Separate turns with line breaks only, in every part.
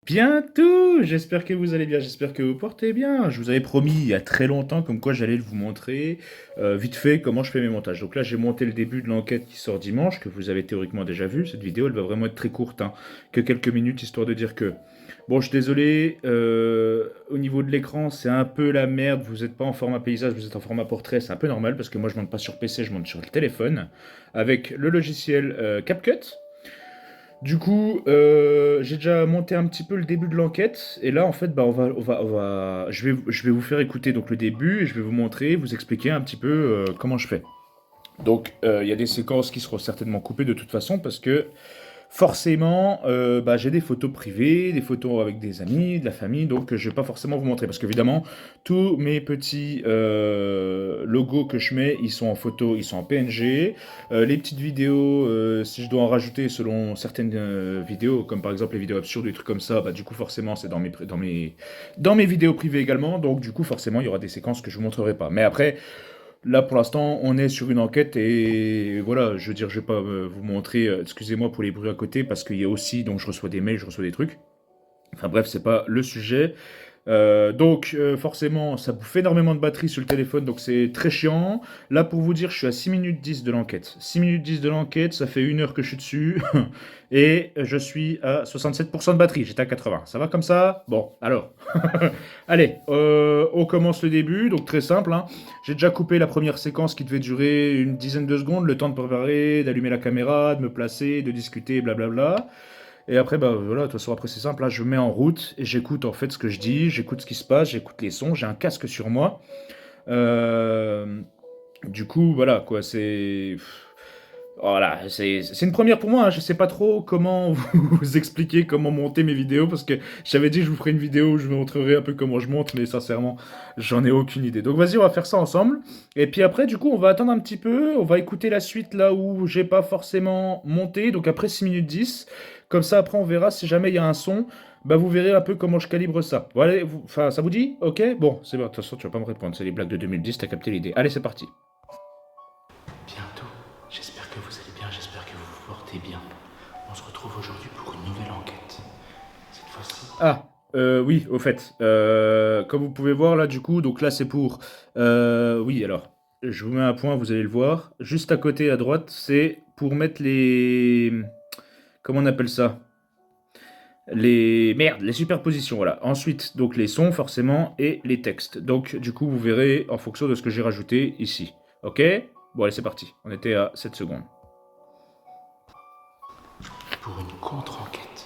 Bientôt! J'espère que vous allez bien, j'espère que vous portez bien. Je vous avais promis il y a très longtemps comme quoi j'allais vous montrer vite fait comment je fais mes montages. Donc là j'ai monté le début de l'enquête qui sort dimanche, que vous avez théoriquement déjà vu. Cette vidéo elle va vraiment être très courte, hein, que quelques minutes histoire de dire que... Bon, je suis désolé, au niveau de l'écran c'est un peu la merde, vous n'êtes pas en format paysage, vous êtes en format portrait, c'est un peu normal parce que moi je monte pas sur PC, je monte sur le téléphone avec le logiciel CapCut. Du coup, j'ai déjà monté un petit peu le début de l'enquête, et là, en fait, bah, je vais vous faire écouter donc le début, et je vais vous montrer, vous expliquer un petit peu comment je fais. Donc, il y a des séquences qui seront certainement coupées de toute façon, parce que forcément, bah, j'ai des photos privées, des photos avec des amis, de la famille, donc je vais pas forcément vous montrer, parce qu'évidemment, tous mes petits logos que je mets, ils sont en photo, ils sont en PNG. Les petites vidéos, si je dois en rajouter selon certaines vidéos, comme par exemple les vidéos absurdes, des trucs comme ça, bah du coup forcément c'est dans mes vidéos privées également, donc du coup forcément il y aura des séquences que je vous montrerai pas. Mais après, là, pour l'instant, on est sur une enquête et voilà, je veux dire, je vais pas vous montrer, excusez-moi pour les bruits à côté, parce qu'il y a aussi, donc je reçois des mails, je reçois des trucs. Enfin bref, c'est pas le sujet. Forcément, ça bouffe énormément de batterie sur le téléphone, donc c'est très chiant. Là, pour vous dire, je suis à 6 minutes 10 de l'enquête. 6 minutes 10 de l'enquête, ça fait 1 heure que je suis dessus. Et je suis à 67% de batterie, j'étais à 80. Ça va comme ça? Bon, alors. Allez, on commence le début, donc très simple, hein. J'ai déjà coupé la première séquence qui devait durer une dizaine de secondes, le temps de préparer, d'allumer la caméra, de me placer, de discuter, blablabla. Et après, bah voilà, de toute façon, après c'est simple, là je me mets en route et j'écoute en fait ce que je dis, j'écoute ce qui se passe, j'écoute les sons, j'ai un casque sur moi. Euh, du coup, voilà, quoi, c'est... Voilà, c'est une première pour moi, hein. Je sais pas trop comment vous expliquer comment monter mes vidéos, parce que j'avais dit que je vous ferai une vidéo où je vous montrerai un peu comment je monte, mais sincèrement, j'en ai aucune idée. Donc vas-y, on va faire ça ensemble. Et puis après, du coup, on va attendre un petit peu, on va écouter la suite là où j'ai pas forcément monté, donc après 6 minutes 10. Comme ça, après, on verra si jamais il y a un son, bah vous verrez un peu comment je calibre ça. Voilà, enfin, ça vous dit? Ok? Bon, c'est bon, de toute façon, tu vas pas me répondre, c'est les blagues de 2010, t'as capté l'idée. Allez, c'est parti.
Bientôt. J'espère que vous allez bien, j'espère que vous vous portez bien. On se retrouve aujourd'hui pour une nouvelle enquête. Cette fois-ci.
Ah, oui, au fait, comme vous pouvez voir là, du coup, donc là c'est pour, oui, alors, je vous mets un point, vous allez le voir. Juste à côté, à droite, c'est pour mettre les, comment on appelle ça? Les superpositions, voilà. Ensuite, donc les sons forcément et les textes. Donc du coup, vous verrez en fonction de ce que j'ai rajouté ici. Ok? Bon, allez, c'est parti. On était à 7 secondes.
Pour une contre-enquête.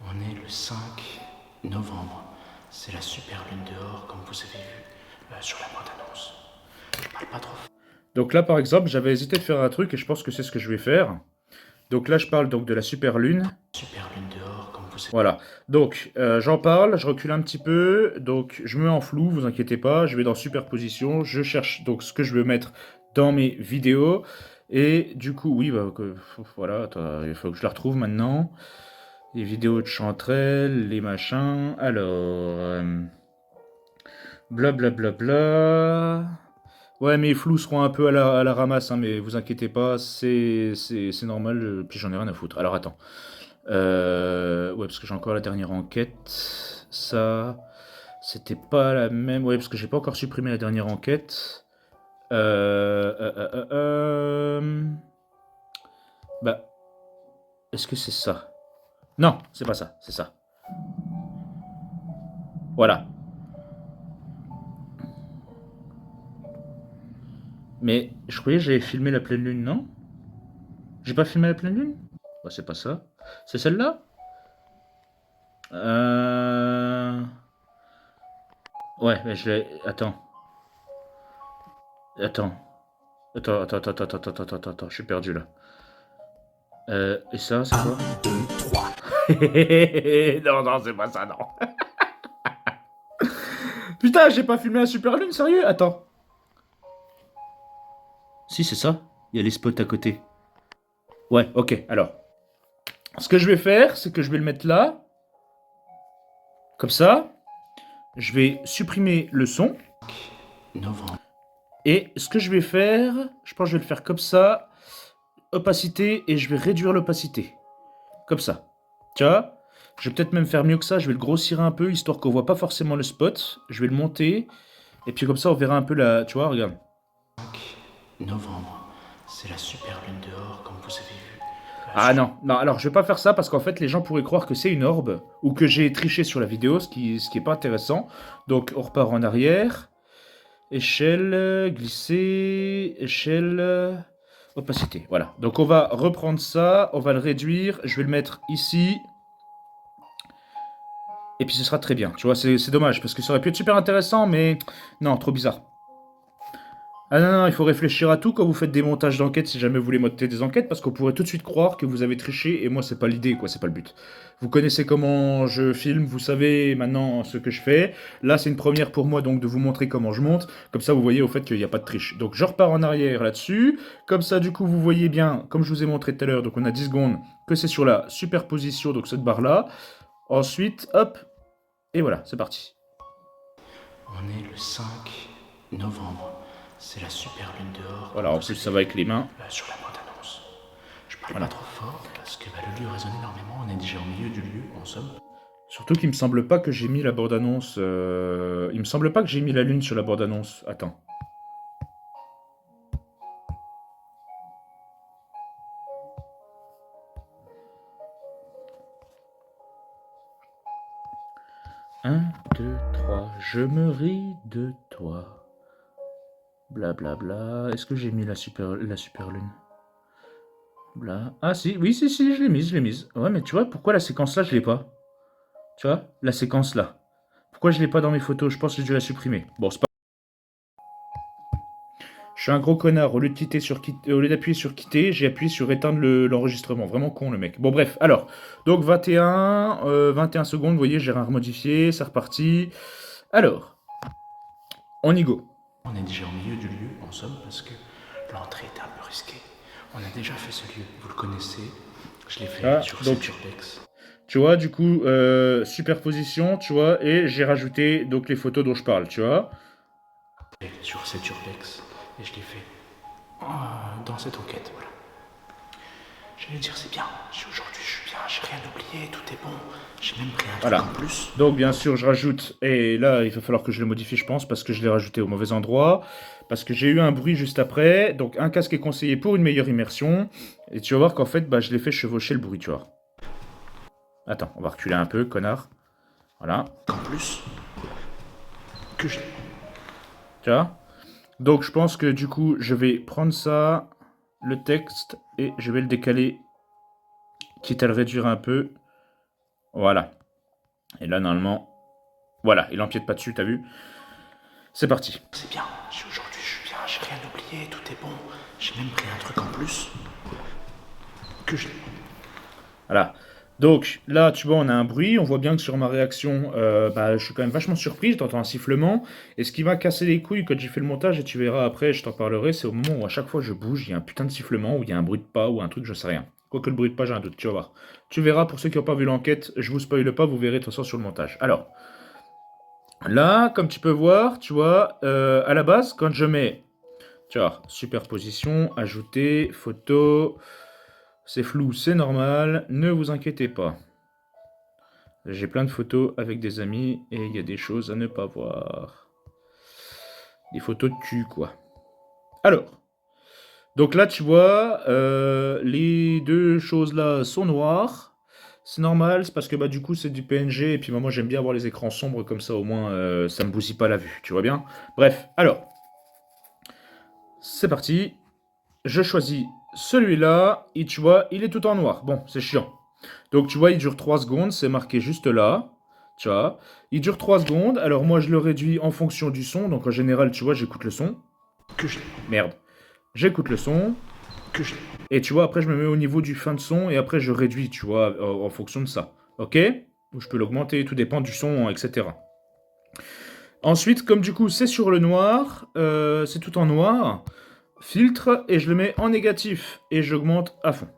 On est le 5 novembre. C'est la super lune dehors, comme vous avez vu sur la bande-annonce. Je parle pas trop.
Donc là, par exemple, j'avais hésité de faire un truc et je pense que c'est ce que je vais faire. Donc là, je parle donc de la super lune.
Super lune dehors, comme vous savez.
Voilà. Donc, j'en parle, je recule un petit peu. Donc, je me mets en flou, vous inquiétez pas. Je vais dans superposition. Je cherche donc ce que je veux mettre dans mes vidéos. Et du coup, oui, bah, voilà, attends, il faut que je la retrouve maintenant. Les vidéos de Chanterelle, les machins. Alors, blablabla. Ouais, mes flous seront un peu à la ramasse, hein, mais vous inquiétez pas, c'est normal, puis j'en ai rien à foutre. Alors attends. Ouais, parce que j'ai encore la dernière enquête. Ça, c'était pas la même. Ouais, parce que j'ai pas encore supprimé la dernière enquête. Bah, est-ce que c'est ça? Non, c'est pas ça, c'est ça. Voilà. Mais je croyais que j'avais filmé la pleine lune, non? J'ai pas filmé la pleine lune? Bah, c'est pas ça. C'est celle-là? Euh... Ouais, mais je l'ai. Attends. Attends. Attends, je suis perdu là. Et ça, c'est quoi?
2, 3.
Non, non, c'est pas ça, non. Putain, j'ai pas filmé la super lune, sérieux? Attends. Si, c'est ça. Il y a les spots à côté. Ouais, ok, alors. Ce que je vais faire, c'est que je vais le mettre là. Comme ça. Je vais supprimer le son.
Novembre.
Et ce que je vais faire, je pense que je vais le faire comme ça. Opacité, et je vais réduire l'opacité. Comme ça. Tu vois? Je vais peut-être même faire mieux que ça, je vais le grossir un peu, histoire qu'on voit pas forcément le spot. Je vais le monter, et puis comme ça on verra un peu la... Tu vois, regarde.
5 novembre, c'est la super lune dehors, comme vous avez vu.
Ah non, non, alors je vais pas faire ça parce qu'en fait les gens pourraient croire que c'est une orbe ou que j'ai triché sur la vidéo, ce qui est pas intéressant. Donc on repart en arrière. Échelle, glisser, échelle, opacité. Voilà. Donc on va reprendre ça, on va le réduire, je vais le mettre ici. Et puis ce sera très bien. Tu vois, c'est dommage parce que ça aurait pu être super intéressant, mais non, trop bizarre. Ah non, non, il faut réfléchir à tout quand vous faites des montages d'enquête si jamais vous voulez monter des enquêtes parce qu'on pourrait tout de suite croire que vous avez triché et moi c'est pas l'idée quoi, c'est pas le but. Vous connaissez comment je filme, vous savez maintenant ce que je fais. Là c'est une première pour moi donc de vous montrer comment je monte. Comme ça vous voyez au fait qu'il n'y a pas de triche. Donc je repars en arrière là-dessus. Comme ça du coup vous voyez bien, comme je vous ai montré tout à l'heure, donc on a 10 secondes, que c'est sur la superposition, donc cette barre là. Ensuite, hop, et voilà, c'est parti.
On est le 5 novembre, c'est la super lune dehors.
Voilà, en plus ça va avec les mains.
Sur la bande-annonce. Je parle
Voilà.
pas trop fort parce que le lieu résonne énormément, on est déjà au milieu du lieu en somme.
Surtout qu'il me semble pas que j'ai mis la bande-annonce. Il me semble pas que j'ai mis la lune sur la bande-annonce. Attends. Un, deux, trois, je me ris de toi. Blablabla. Bla bla. Est-ce que j'ai mis la super lune? Bla. Ah si, oui, si, si, je l'ai mise, je l'ai mise. Ouais, mais tu vois, pourquoi la séquence là, je l'ai pas? Tu vois, la séquence là. Pourquoi je l'ai pas dans mes photos? Je pense que j'ai dû la supprimer. Bon, c'est pas. Je suis un gros connard. Au lieu d'appuyer sur quitter, j'ai appuyé sur éteindre l'enregistrement. Vraiment con le mec. Bon bref, alors. Donc 21 secondes, vous voyez, j'ai rien remodifié, c'est reparti. Alors, on y go.
On est déjà au milieu du lieu en somme parce que l'entrée était un peu risquée. On a déjà fait ce lieu, vous le connaissez. Je l'ai fait sur
Donc,
cette urbex.
tu vois, du coup, superposition, tu vois, et j'ai rajouté donc les photos dont je parle, tu vois.
Sur cette urbex et je l'ai fait dans cette enquête, voilà. J'allais dire c'est bien, aujourd'hui je suis bien, j'ai rien oublié, tout est bon, j'ai même pris un truc en plus.
Donc bien sûr je rajoute, et là il va falloir que je le modifie je pense, parce que je l'ai rajouté au mauvais endroit, parce que j'ai eu un bruit juste après, donc un casque est conseillé pour une meilleure immersion, et tu vas voir qu'en fait bah, je l'ai fait chevaucher le bruit, tu vois. Attends, on va reculer un peu, connard. Voilà.
En plus, que je...
Tu vois. Donc je pense que du coup je vais prendre ça, le texte, et je vais le décaler, quitte à le réduire un peu. Voilà. Et là normalement, voilà, il empiète pas dessus, t'as vu? C'est parti.
C'est bien, aujourd'hui je suis bien, j'ai rien oublié, tout est bon, j'ai même pris un truc en plus. Que je...
Voilà. Donc là, tu vois, on a un bruit. On voit bien que sur ma réaction, bah, je suis quand même vachement surpris. J'entends un sifflement. Et ce qui m'a cassé les couilles quand j'ai fait le montage, et tu verras après, je t'en parlerai, c'est au moment où à chaque fois je bouge, il y a un putain de sifflement, ou il y a un bruit de pas, ou un truc, je sais rien. Quoique le bruit de pas, j'ai un doute, tu vas voir. Tu verras, pour ceux qui n'ont pas vu l'enquête, je vous spoile pas, vous verrez de toute façon sur le montage. Alors, là, comme tu peux voir, tu vois, à la base, quand je mets, tu vois, superposition, ajouter, photo, c'est flou, c'est normal, ne vous inquiétez pas. J'ai plein de photos avec des amis et il y a des choses à ne pas voir. Des photos de cul, quoi. Alors, donc là, tu vois, les deux choses-là sont noires. C'est normal, c'est parce que bah, du coup, c'est du PNG. Et puis bah, moi, j'aime bien avoir les écrans sombres, comme ça, au moins, ça me bousille pas la vue. Tu vois bien? Bref, alors, c'est parti. Je choisis celui-là. Et tu vois, il est tout en noir. Bon, c'est chiant. Donc tu vois, il dure 3 secondes, c'est marqué juste là. Tu vois, il dure 3 secondes. Alors moi, je le réduis en fonction du son. Donc en général, tu vois, j'écoute le son.
Que je...
Merde. J'écoute le son.
Que je...
Et tu vois, après, je me mets au niveau du fin de son. Et après, je réduis, tu vois, en fonction de ça. Ok? Ou je peux l'augmenter, tout dépend du son, etc. Ensuite, comme du coup, c'est sur le noir, c'est tout en noir. Filtre, et je le mets en négatif. Et j'augmente à fond.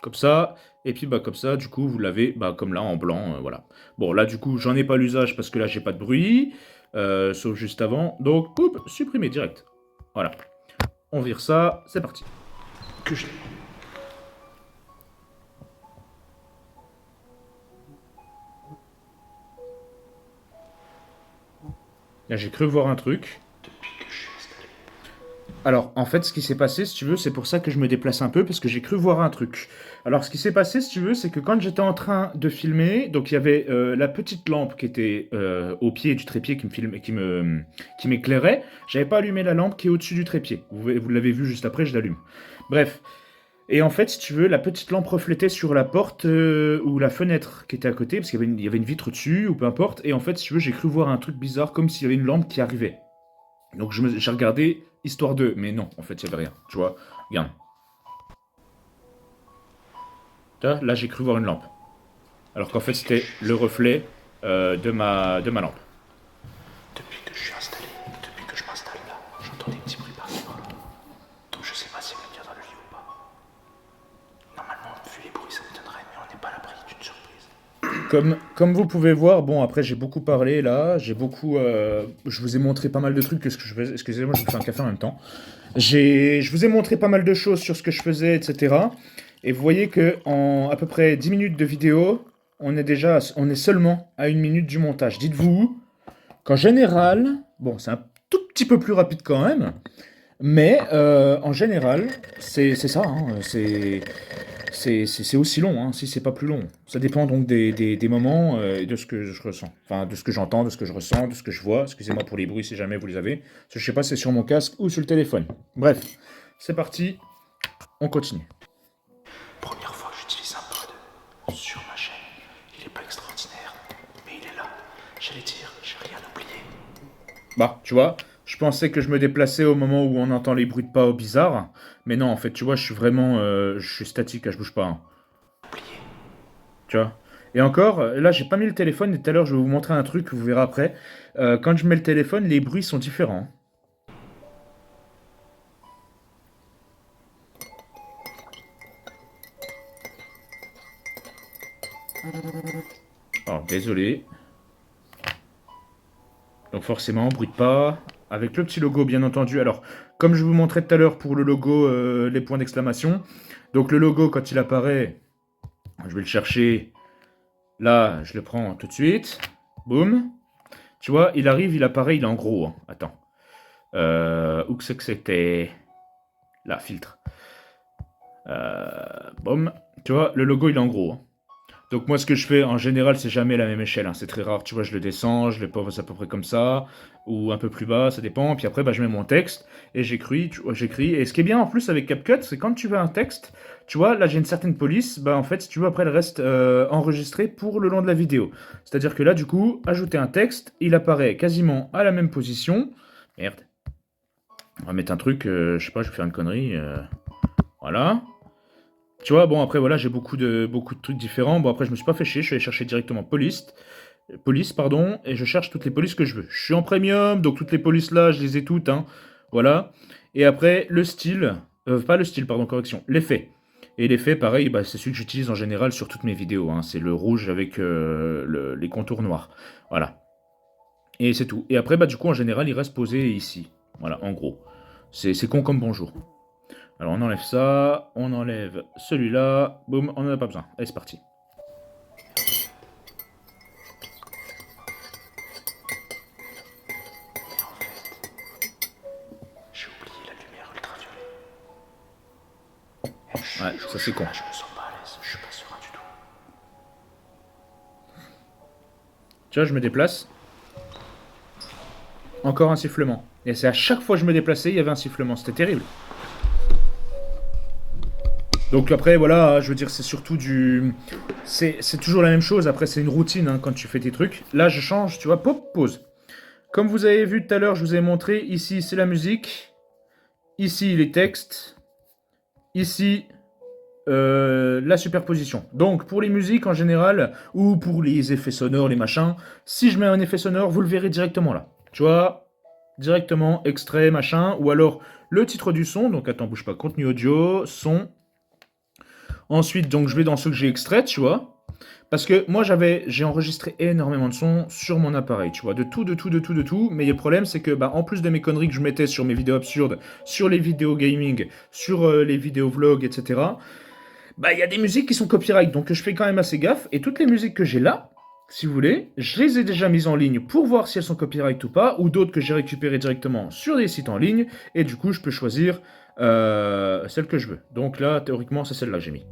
Comme ça, et puis bah comme ça, du coup, vous l'avez bah, comme là en blanc, voilà. Bon, là, du coup, j'en ai pas l'usage parce que là, j'ai pas de bruit, sauf juste avant. Donc, hop, supprimer direct. Voilà. On vire ça, c'est parti.
Que je...
Là, j'ai cru voir un truc.
depuis que je suis installé.
Alors, en fait, ce qui s'est passé, si tu veux, c'est pour ça que je me déplace un peu, parce que j'ai cru voir un truc. Alors, ce qui s'est passé, si tu veux, c'est que quand j'étais en train de filmer, donc il y avait la petite lampe qui était au pied du trépied qui me filmait, qui m'éclairait. J'avais pas allumé la lampe qui est au-dessus du trépied. Vous l'avez vu juste après, je l'allume. Bref. Et en fait, si tu veux, la petite lampe reflétait sur la porte ou la fenêtre qui était à côté, parce qu'il y avait une vitre dessus, ou peu importe. Et en fait, si tu veux, j'ai cru voir un truc bizarre, comme s'il y avait une lampe qui arrivait. Donc j'ai regardé histoire de, mais non, en fait, il n'y avait rien. Tu vois, regarde. Là, j'ai cru voir une lampe. Alors qu'en fait, c'était le reflet de ma lampe.
Depuis que je suis installé, depuis que je m'installe là, j'entends des petits bruits par-ci par-là. Donc je sais pas si elle vient dans le lit ou pas. Normalement, vu les bruits, ça m'étonnerait, mais on n'est pas à l'abri d'une surprise.
Comme vous pouvez voir, bon, après, j'ai beaucoup parlé là. Je vous ai montré pas mal de trucs que ce que je faisais. Excusez-moi, je vous fais un café en même temps. Je vous ai montré pas mal de choses sur ce que je faisais, etc. Et vous voyez que en à peu près 10 minutes de vidéo, on est seulement à 1 minute du montage. Dites-vous qu'en général, bon, c'est un tout petit peu plus rapide quand même, mais en général, c'est ça, hein, c'est aussi long, hein, si c'est pas plus long. Ça dépend donc des moments et de ce que je ressens. Enfin, de ce que j'entends, de ce que je ressens, de ce que je vois. Excusez-moi pour les bruits si jamais vous les avez. Parce que je sais pas si c'est sur mon casque ou sur le téléphone. Bref, c'est parti, on continue.
Première fois que j'utilise un pod sur ma chaîne. Il est pas extraordinaire, mais il est là. J'allais dire, j'ai rien oublié.
Bah, tu vois, je pensais que je me déplaçais au moment où on entend les bruits de pas bizarres. Mais non, en fait, tu vois, je suis vraiment... je suis statique, là, je bouge pas, hein.
Oublié.
Tu vois. Et encore, là, j'ai pas mis le téléphone, et tout à l'heure, je vais vous montrer un truc, vous verrez après. Quand je mets le téléphone, les bruits sont différents. Alors, désolé. Donc forcément, bruit de pas. Avec le petit logo, bien entendu. Alors, comme je vous montrais tout à l'heure pour le logo, les points d'exclamation. Donc le logo, quand il apparaît, je vais le chercher. Là, je le prends tout de suite. Boum. Tu vois, il arrive, il apparaît, il est en gros, hein. Attends. Où que c'est que c'était? Là, filtre. Boum. Tu vois, le logo, il est en gros, hein. Donc moi, ce que je fais, en général, c'est jamais la même échelle, hein. C'est très rare. Tu vois, je le descends, je le pose à peu près comme ça, ou un peu plus bas, ça dépend. Puis après, bah, je mets mon texte et j'écris. J'écris. Et ce qui est bien en plus avec CapCut, c'est quand tu veux un texte, tu vois, là j'ai une certaine police, bah en fait, si tu veux, après, elle reste enregistrée pour le long de la vidéo. C'est-à-dire que là, du coup, ajouter un texte, il apparaît quasiment à la même position. Merde. On va mettre un truc, je sais pas, je vais faire une connerie. Voilà. Tu vois, bon, après, voilà, j'ai beaucoup de trucs différents. Bon, après, je me suis pas fait chier, je suis allé chercher directement police, pardon, et je cherche toutes les polices que je veux. Je suis en premium, donc toutes les polices là, je les ai toutes, hein. Voilà. Et après, le style, pas le style, pardon, correction, l'effet. Et l'effet, pareil, bah, c'est celui que j'utilise en général sur toutes mes vidéos, hein. C'est le rouge avec les contours noirs. Voilà. Et c'est tout. Et après, bah, du coup, en général, il reste posé ici. Voilà, en gros. C'est con comme bonjour. Alors on enlève ça, on enlève celui-là, boum, on n'en a pas besoin. Allez, c'est parti.
Mais en fait, j'ai oublié la lumière ultraviolet.
Ouais, ça c'est con.
Là, je me sens pas à l'aise, je suis pas serein du tout.
Tu vois, je me déplace. Encore un sifflement. Et c'est à chaque fois que je me déplaçais, il y avait un sifflement. C'était terrible. Donc après, voilà, je veux dire, c'est surtout du... C'est toujours la même chose. Après, c'est une routine, hein, quand tu fais tes trucs. Là, je change, tu vois, pop, pause. Comme vous avez vu tout à l'heure, je vous ai montré, ici, c'est la musique. Ici, les textes. Ici, la superposition. Donc, pour les musiques en général, ou pour les effets sonores, les machins, si je mets un effet sonore, vous le verrez directement là. Tu vois, directement, extrait, machin, ou alors le titre du son. Donc, attends, bouge pas, contenu audio, son. Ensuite, donc, je vais dans ceux que j'ai extraits, tu vois. Parce que moi, j'ai enregistré énormément de sons sur mon appareil, tu vois, de tout. Mais le problème, c'est que, bah, en plus de mes conneries que je mettais sur mes vidéos absurdes, sur les vidéos gaming, sur les vidéos vlogs, etc., bah, il y a des musiques qui sont copyright. Donc, je fais quand même assez gaffe. Et toutes les musiques que j'ai là, si vous voulez. Je les ai déjà mises en ligne pour voir si elles sont copyright ou pas, ou d'autres que j'ai récupérées directement sur des sites en ligne, et du coup, je peux choisir celle que je veux. Donc là, théoriquement, c'est celle-là que j'ai mis.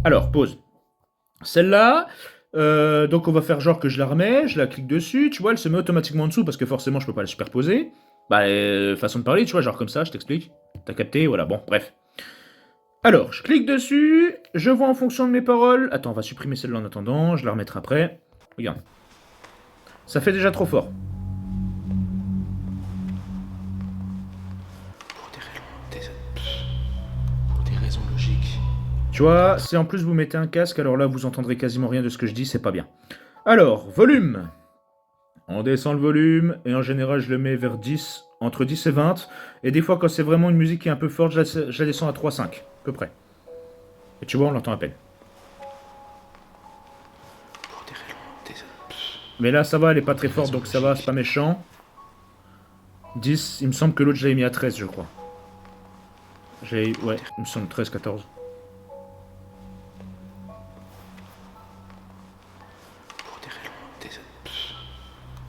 Alors, pause. Celle-là, donc on va faire genre que je la remets, je la clique dessus, tu vois, elle se met automatiquement en dessous parce que forcément je peux pas la superposer. Bah, façon de parler, tu vois, genre comme ça, je t'explique. T'as capté, voilà, bon, bref. Alors, je clique dessus, je vois en fonction de mes paroles. Attends, on va supprimer celle-là en attendant, je la remettrai après. Regarde. Ça fait déjà trop fort.
Pour des raisons logiques.
Tu vois, si en plus vous mettez un casque, alors là vous entendrez quasiment rien de ce que je dis, c'est pas bien. Alors, volume. On descend le volume, et en général je le mets vers 10, entre 10 et 20. Et des fois quand c'est vraiment une musique qui est un peu forte, je la descends à 3,5, à peu près. Et tu vois, on l'entend à peine.
Pour des raisons.
Mais là ça va, elle est pas très forte, donc ça va, c'est pas méchant. 10, il me semble que l'autre je l'avais mis à 13, je crois. Ouais, il me semble 13, 14.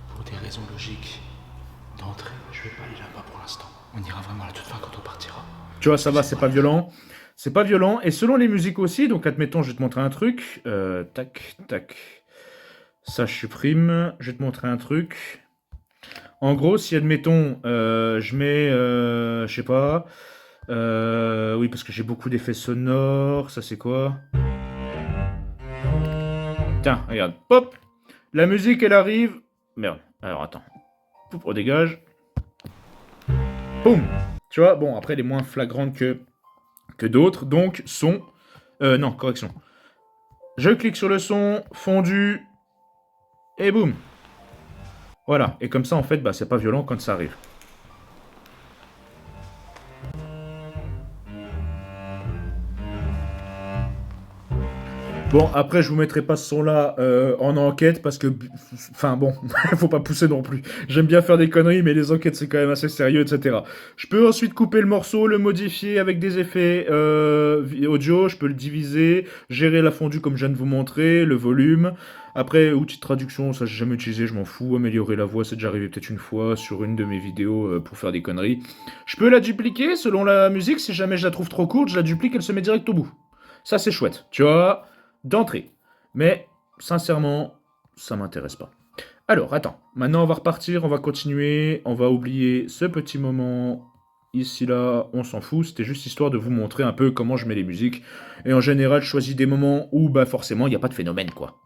Pour des raisons logiques. D'entrée, je vais pas aller là-bas pour l'instant. On ira vraiment à la toute fin quand on partira.
Tu vois, ça va, c'est pas violent. C'est pas violent. Et selon les musiques aussi, donc admettons, je vais te montrer un truc. Tac, tac. Ça, je supprime. Je vais te montrer un truc. En gros, si admettons, je mets, je sais pas. Oui, parce que j'ai beaucoup d'effets sonores. Ça, c'est quoi? Tiens, regarde. Pop! La musique, elle arrive. Merde. Alors, attends. Poup, on dégage. Boum! Tu vois, bon, après, elle est moins flagrante que d'autres. Donc, son. Non, correction. Je clique sur le son, fondu, et boum. Voilà, et comme ça, en fait, bah, c'est pas violent quand ça arrive. Bon, après, je vous mettrai pas ce son-là en enquête parce que, enfin bon, faut pas pousser non plus. J'aime bien faire des conneries, mais les enquêtes c'est quand même assez sérieux, etc. Je peux ensuite couper le morceau, le modifier avec des effets audio. Je peux le diviser, gérer la fondue comme je viens de vous montrer, le volume. Après, outil de traduction, ça j'ai jamais utilisé, je m'en fous. Améliorer la voix, c'est déjà arrivé peut-être une fois sur une de mes vidéos pour faire des conneries. Je peux la dupliquer selon la musique. Si jamais je la trouve trop courte, je la duplique, elle se met direct au bout. Ça c'est chouette, tu vois. D'entrée. Mais, sincèrement, ça m'intéresse pas. Alors, attends. Maintenant, on va repartir, on va continuer. On va oublier ce petit moment. Ici, là, on s'en fout. C'était juste histoire de vous montrer un peu comment je mets les musiques. Et en général, je choisis des moments où, bah, forcément, il n'y a pas de phénomène, quoi.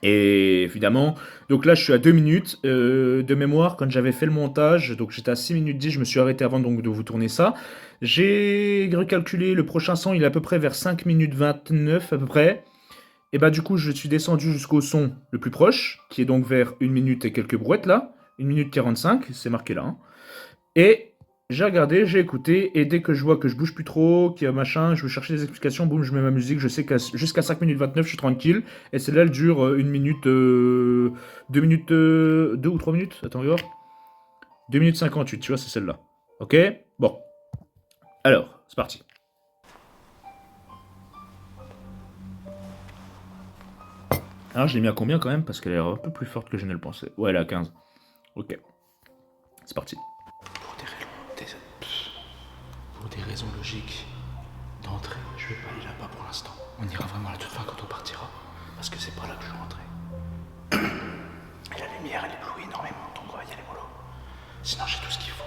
Et évidemment, donc là je suis à 2 minutes de mémoire quand j'avais fait le montage, donc j'étais à 6 minutes 10, je me suis arrêté avant donc de vous tourner ça. J'ai recalculé, le prochain son il est à peu près vers 5 minutes 29 à peu près. Et bah du coup je suis descendu jusqu'au son le plus proche, qui est donc vers 1 minute et quelques brouettes là, 1 minute 45, c'est marqué là. Hein. Et j'ai regardé, j'ai écouté, et dès que je vois que je bouge plus trop, qu'il y a machin, je veux chercher des explications, boum, je mets ma musique, je sais qu'à jusqu'à 5 minutes 29, je suis tranquille, et celle-là, elle dure 1 minute, 2 minutes, 2 ou 3 minutes, attends, regarde, 2 minutes 58, tu vois, c'est celle-là. Ok? Bon. Alors, c'est parti. Alors, je l'ai mis à combien quand même, parce qu'elle est un peu plus forte que je ne le pensais. Ouais, elle est à 15. Ok. C'est parti.
Pour des raisons logiques. D'entrée, je vais pas aller là-bas pour l'instant. On ira vraiment à la toute fin quand on partira. Parce que c'est pas là que je suis rentré. Et la lumière, elle éblouit énormément, donc on va y aller mollo. Sinon, j'ai tout ce qu'il faut.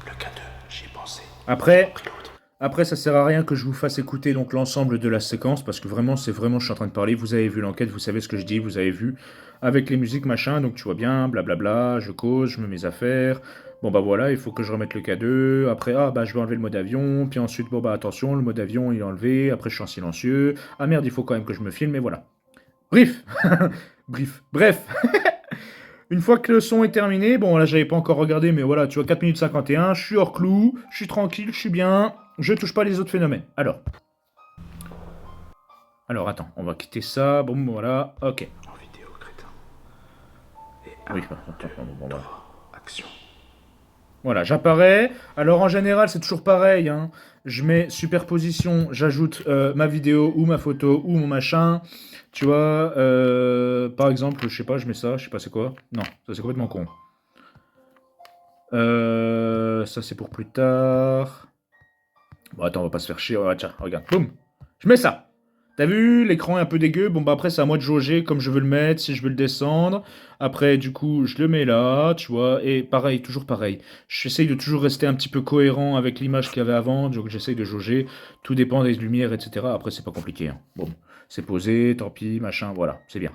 Le K2, j'y ai pensé.
Après, ça sert à rien que je vous fasse écouter donc l'ensemble de la séquence parce que vraiment, c'est vraiment, je suis en train de parler. Vous avez vu l'enquête, vous savez ce que je dis, vous avez vu avec les musiques machin, donc tu vois bien, blablabla, je cause, je mets mes affaires. Bon bah voilà, il faut que je remette le K2. Après, ah bah je vais enlever le mode avion. Puis ensuite, bon bah attention, le mode avion il est enlevé. Après, je suis en silencieux. Ah merde, il faut quand même que je me filme, et voilà. Bref, bref. Une fois que le son est terminé, bon là j'avais pas encore regardé, mais voilà, tu vois, 4 minutes 51, je suis hors clou, je suis tranquille, je suis bien, je touche pas les autres phénomènes. Alors attends, on va quitter ça, bon voilà, ok.
En vidéo, crétin. Et
Oui, attends, bon, voilà.
action.
Voilà, j'apparais. Alors en général, c'est toujours pareil, hein. Je mets superposition, j'ajoute ma vidéo ou ma photo ou mon machin. Tu vois, par exemple, je sais pas, je mets ça, je sais pas c'est quoi. Non, ça c'est complètement con. Ça c'est pour plus tard. Bon, attends, on va pas se faire chier. Ouais, tiens, regarde, boum. Je mets ça. T'as vu, l'écran est un peu dégueu. Bon, bah après, c'est à moi de jauger comme je veux le mettre, si je veux le descendre. Après, du coup, je le mets là, tu vois. Et pareil, toujours pareil. J'essaye de toujours rester un petit peu cohérent avec l'image qu'il y avait avant. Donc, j'essaye de jauger. Tout dépend des lumières, etc. Après, c'est pas compliqué, hein. Bon, c'est posé, tant pis, machin, voilà, c'est bien.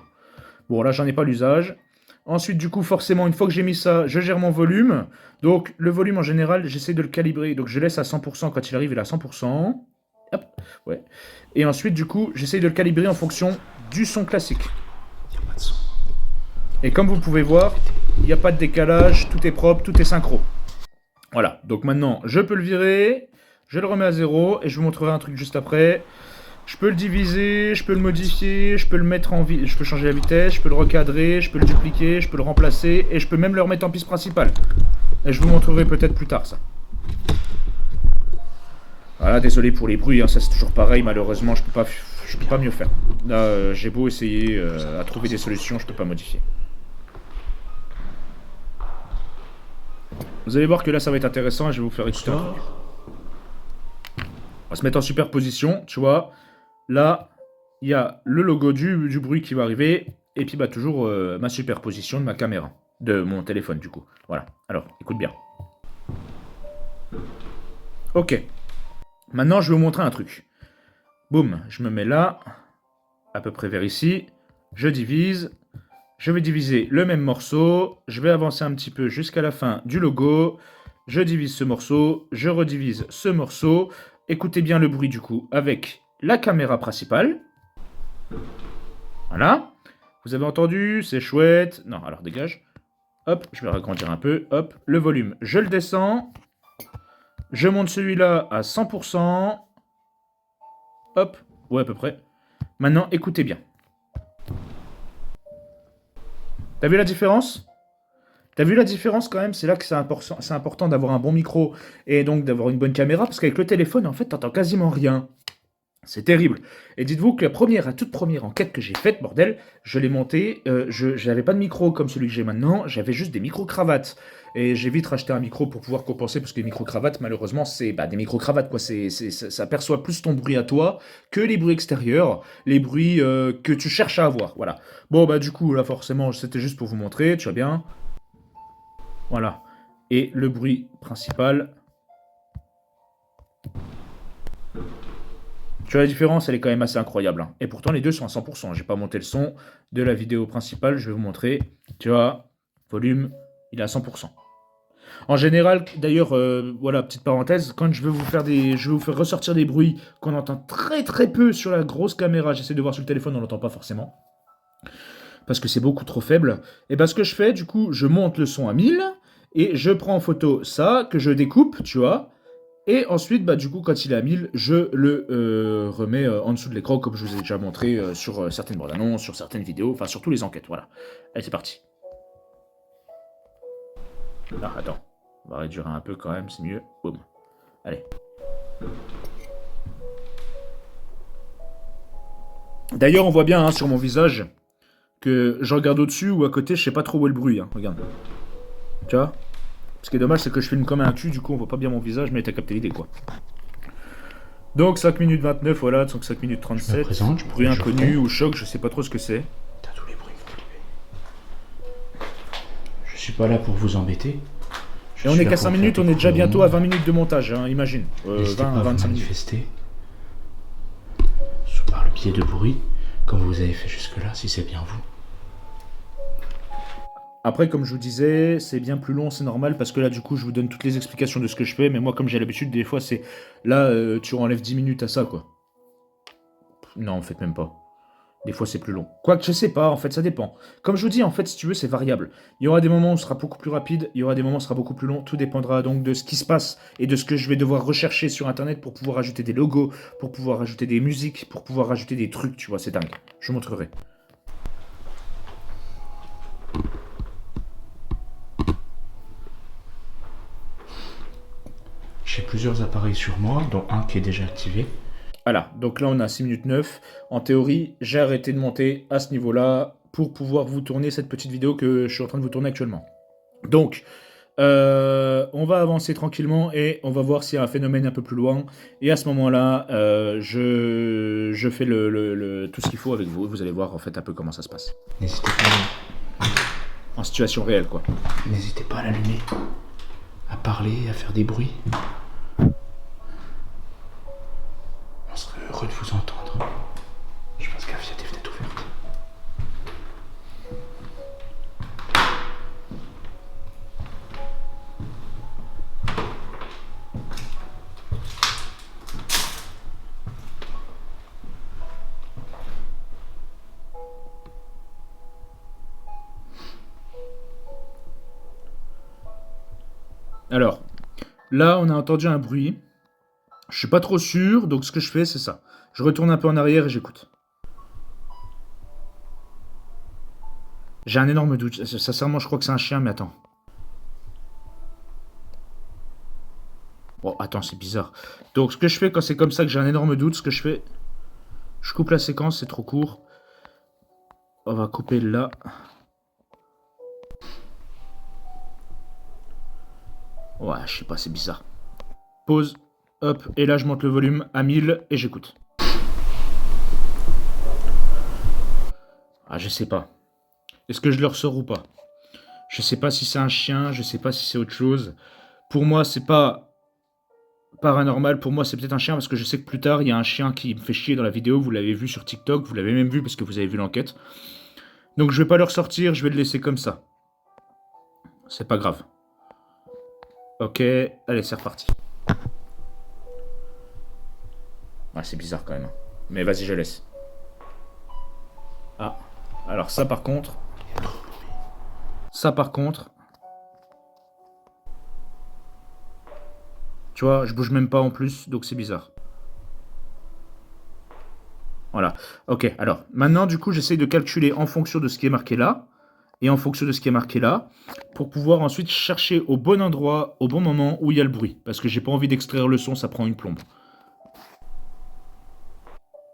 Bon, là, j'en ai pas l'usage. Ensuite, du coup, forcément, une fois que j'ai mis ça, je gère mon volume. Donc, le volume, en général, j'essaie de le calibrer. Donc, je laisse à 100% quand il arrive, il est à 100%. Hop, ouais. Et ensuite, du coup, j'essaie de le calibrer en fonction du son classique.
Il n'y a pas de son.
Et comme vous pouvez voir, il n'y a pas de décalage, tout est propre, tout est synchro. Voilà, donc maintenant, je peux le virer, je le remets à 0, et je vous montrerai un truc juste après. Je peux le diviser, je peux le modifier, je peux le mettre je peux changer la vitesse, je peux le recadrer, je peux le dupliquer, je peux le remplacer, et je peux même le remettre en piste principale. Et je vous montrerai peut-être plus tard ça. Voilà, désolé pour les bruits, hein, ça c'est toujours pareil, malheureusement je peux pas mieux faire. Là, j'ai beau essayer à trouver des solutions, je peux pas modifier. Vous allez voir que là ça va être intéressant et je vais vous faire écouter un truc. On va se mettre en superposition, tu vois. Là, il y a le logo du bruit qui va arriver, et puis bah toujours ma superposition de ma caméra, de mon téléphone du coup. Voilà, alors écoute bien. Ok, maintenant je vais vous montrer un truc. Boum, je me mets là, à peu près vers ici, je divise, je vais diviser le même morceau, je vais avancer un petit peu jusqu'à la fin du logo, je divise ce morceau, je redivise ce morceau, écoutez bien le bruit du coup avec la caméra principale. Voilà. Vous avez entendu, c'est chouette. Non, alors dégage. Hop, je vais agrandir un peu. Hop, le volume, je le descends. Je monte celui-là à 100%. Hop, ouais à peu près. Maintenant, écoutez bien. T'as vu la différence? T'as vu la différence quand même? C'est là que c'est important d'avoir un bon micro et donc d'avoir une bonne caméra parce qu'avec le téléphone, en fait, t'entends quasiment rien. C'est terrible. Et dites-vous que la toute première enquête que j'ai faite, bordel, je l'ai montée, j'avais pas de micro comme celui que j'ai maintenant, j'avais juste des micro-cravates. Et j'ai vite racheté un micro pour pouvoir compenser, parce que les micro-cravates, malheureusement, c'est des micro-cravates, quoi. Ça perçoit plus ton bruit à toi que les bruits extérieurs, les bruits que tu cherches à avoir, voilà. Bon, bah du coup, là, forcément, c'était juste pour vous montrer, tu vois bien. Voilà. Et le bruit principal... Tu vois la différence, elle est quand même assez incroyable, hein. Et pourtant, les deux sont à 100%. J'ai pas monté le son de la vidéo principale, je vais vous montrer. Tu vois, volume, il est à 100%. En général, d'ailleurs, voilà, petite parenthèse, quand je vais vous faire ressortir des bruits qu'on entend très très peu sur la grosse caméra, j'essaie de voir sur le téléphone, on l'entend pas forcément, parce que c'est beaucoup trop faible. Et ben ce que je fais, du coup, je monte le son à 1000, et je prends en photo ça, que je découpe, tu vois, et ensuite, bah, du coup, quand il est à 1000, je le remets en dessous de l'écran, comme je vous ai déjà montré sur certaines bandes annonces, sur certaines vidéos, enfin sur tous les enquêtes, voilà. Allez, c'est parti. Ah, attends, on va réduire un peu quand même, c'est mieux. Boum. Allez. D'ailleurs, on voit bien hein, sur mon visage que je regarde au-dessus ou à côté, je sais pas trop où est le bruit, hein. Regarde. Tu vois? Ce qui est dommage, c'est que je filme comme un cul, du coup on voit pas bien mon visage, mais t'as capté l'idée quoi. Donc 5 minutes 29, voilà, donc 5 minutes 37. Bruit inconnu ou choc, je sais pas trop ce que c'est.
T'as tous les bruits que je suis pas là pour vous embêter.
Et on est qu'à 5 minutes, on est déjà bientôt à 20 minutes de montage, hein, imagine. 20 à 25 minutes.
Manifester par le biais de bruit, comme vous avez fait jusque-là, si c'est bien vous.
Après, comme je vous disais, c'est bien plus long, c'est normal, parce que là, du coup, je vous donne toutes les explications de ce que je fais, mais moi, comme j'ai l'habitude, des fois, c'est... Là, tu enlèves 10 minutes à ça, quoi. Non, en fait, même pas. Des fois, c'est plus long. Quoique, je sais pas, en fait, ça dépend. Comme je vous dis, en fait, si tu veux, c'est variable. Il y aura des moments où ce sera beaucoup plus rapide, il y aura des moments où ce sera beaucoup plus long. Tout dépendra donc de ce qui se passe et de ce que je vais devoir rechercher sur Internet pour pouvoir ajouter des logos, pour pouvoir ajouter des musiques, pour pouvoir ajouter des trucs, tu vois, c'est dingue. Je vous montrerai.
J'ai plusieurs appareils sur moi, dont un qui est déjà activé.
Voilà, donc là on a 6 minutes 9. En théorie, j'ai arrêté de monter à ce niveau-là pour pouvoir vous tourner cette petite vidéo que je suis en train de vous tourner actuellement. Donc, on va avancer tranquillement et on va voir s'il y a un phénomène un peu plus loin. Et à ce moment-là, je fais tout ce qu'il faut avec vous. Vous allez voir en fait un peu comment ça se passe.
N'hésitez pas,
En situation réelle, quoi.
n'hésitez pas à l'allumer, à parler, à faire des bruits. On serait heureux de vous entendre. Je pense qu'il y a des fenêtres ouvertes.
Alors, là, on a entendu un bruit. Je suis pas trop sûr, donc ce que je fais, c'est ça. Je retourne un peu en arrière et j'écoute. J'ai un énorme doute. Sincèrement, je crois que c'est un chien, mais attends. Bon, attends, c'est bizarre. Donc, ce que je fais quand c'est comme ça que j'ai un énorme doute, ce que je fais... Je coupe la séquence, c'est trop court. On va couper là. Ouais, je sais pas, c'est bizarre. Pause. Hop, et là je monte le volume à 1000 et j'écoute. Ah, je sais pas. Est-ce que je le ressors ou pas? Je sais pas si c'est un chien, je sais pas si c'est autre chose. Pour moi, c'est pas paranormal, pour moi c'est peut-être un chien parce que je sais que plus tard il y a un chien qui me fait chier dans la vidéo, vous l'avez vu sur TikTok, vous l'avez même vu parce que vous avez vu l'enquête. Donc je vais pas le ressortir, je vais le laisser comme ça. C'est pas grave. Ok, allez, c'est reparti. Ah, c'est bizarre quand même. Mais vas-y, je laisse. Ah, alors ça par contre... Ça par contre... Tu vois, je bouge même pas en plus, donc c'est bizarre. Voilà. Ok, alors, maintenant, du coup, j'essaye de calculer en fonction de ce qui est marqué là, et en fonction de ce qui est marqué là, pour pouvoir ensuite chercher au bon endroit, au bon moment où il y a le bruit. Parce que j'ai pas envie d'extraire le son, ça prend une plombe.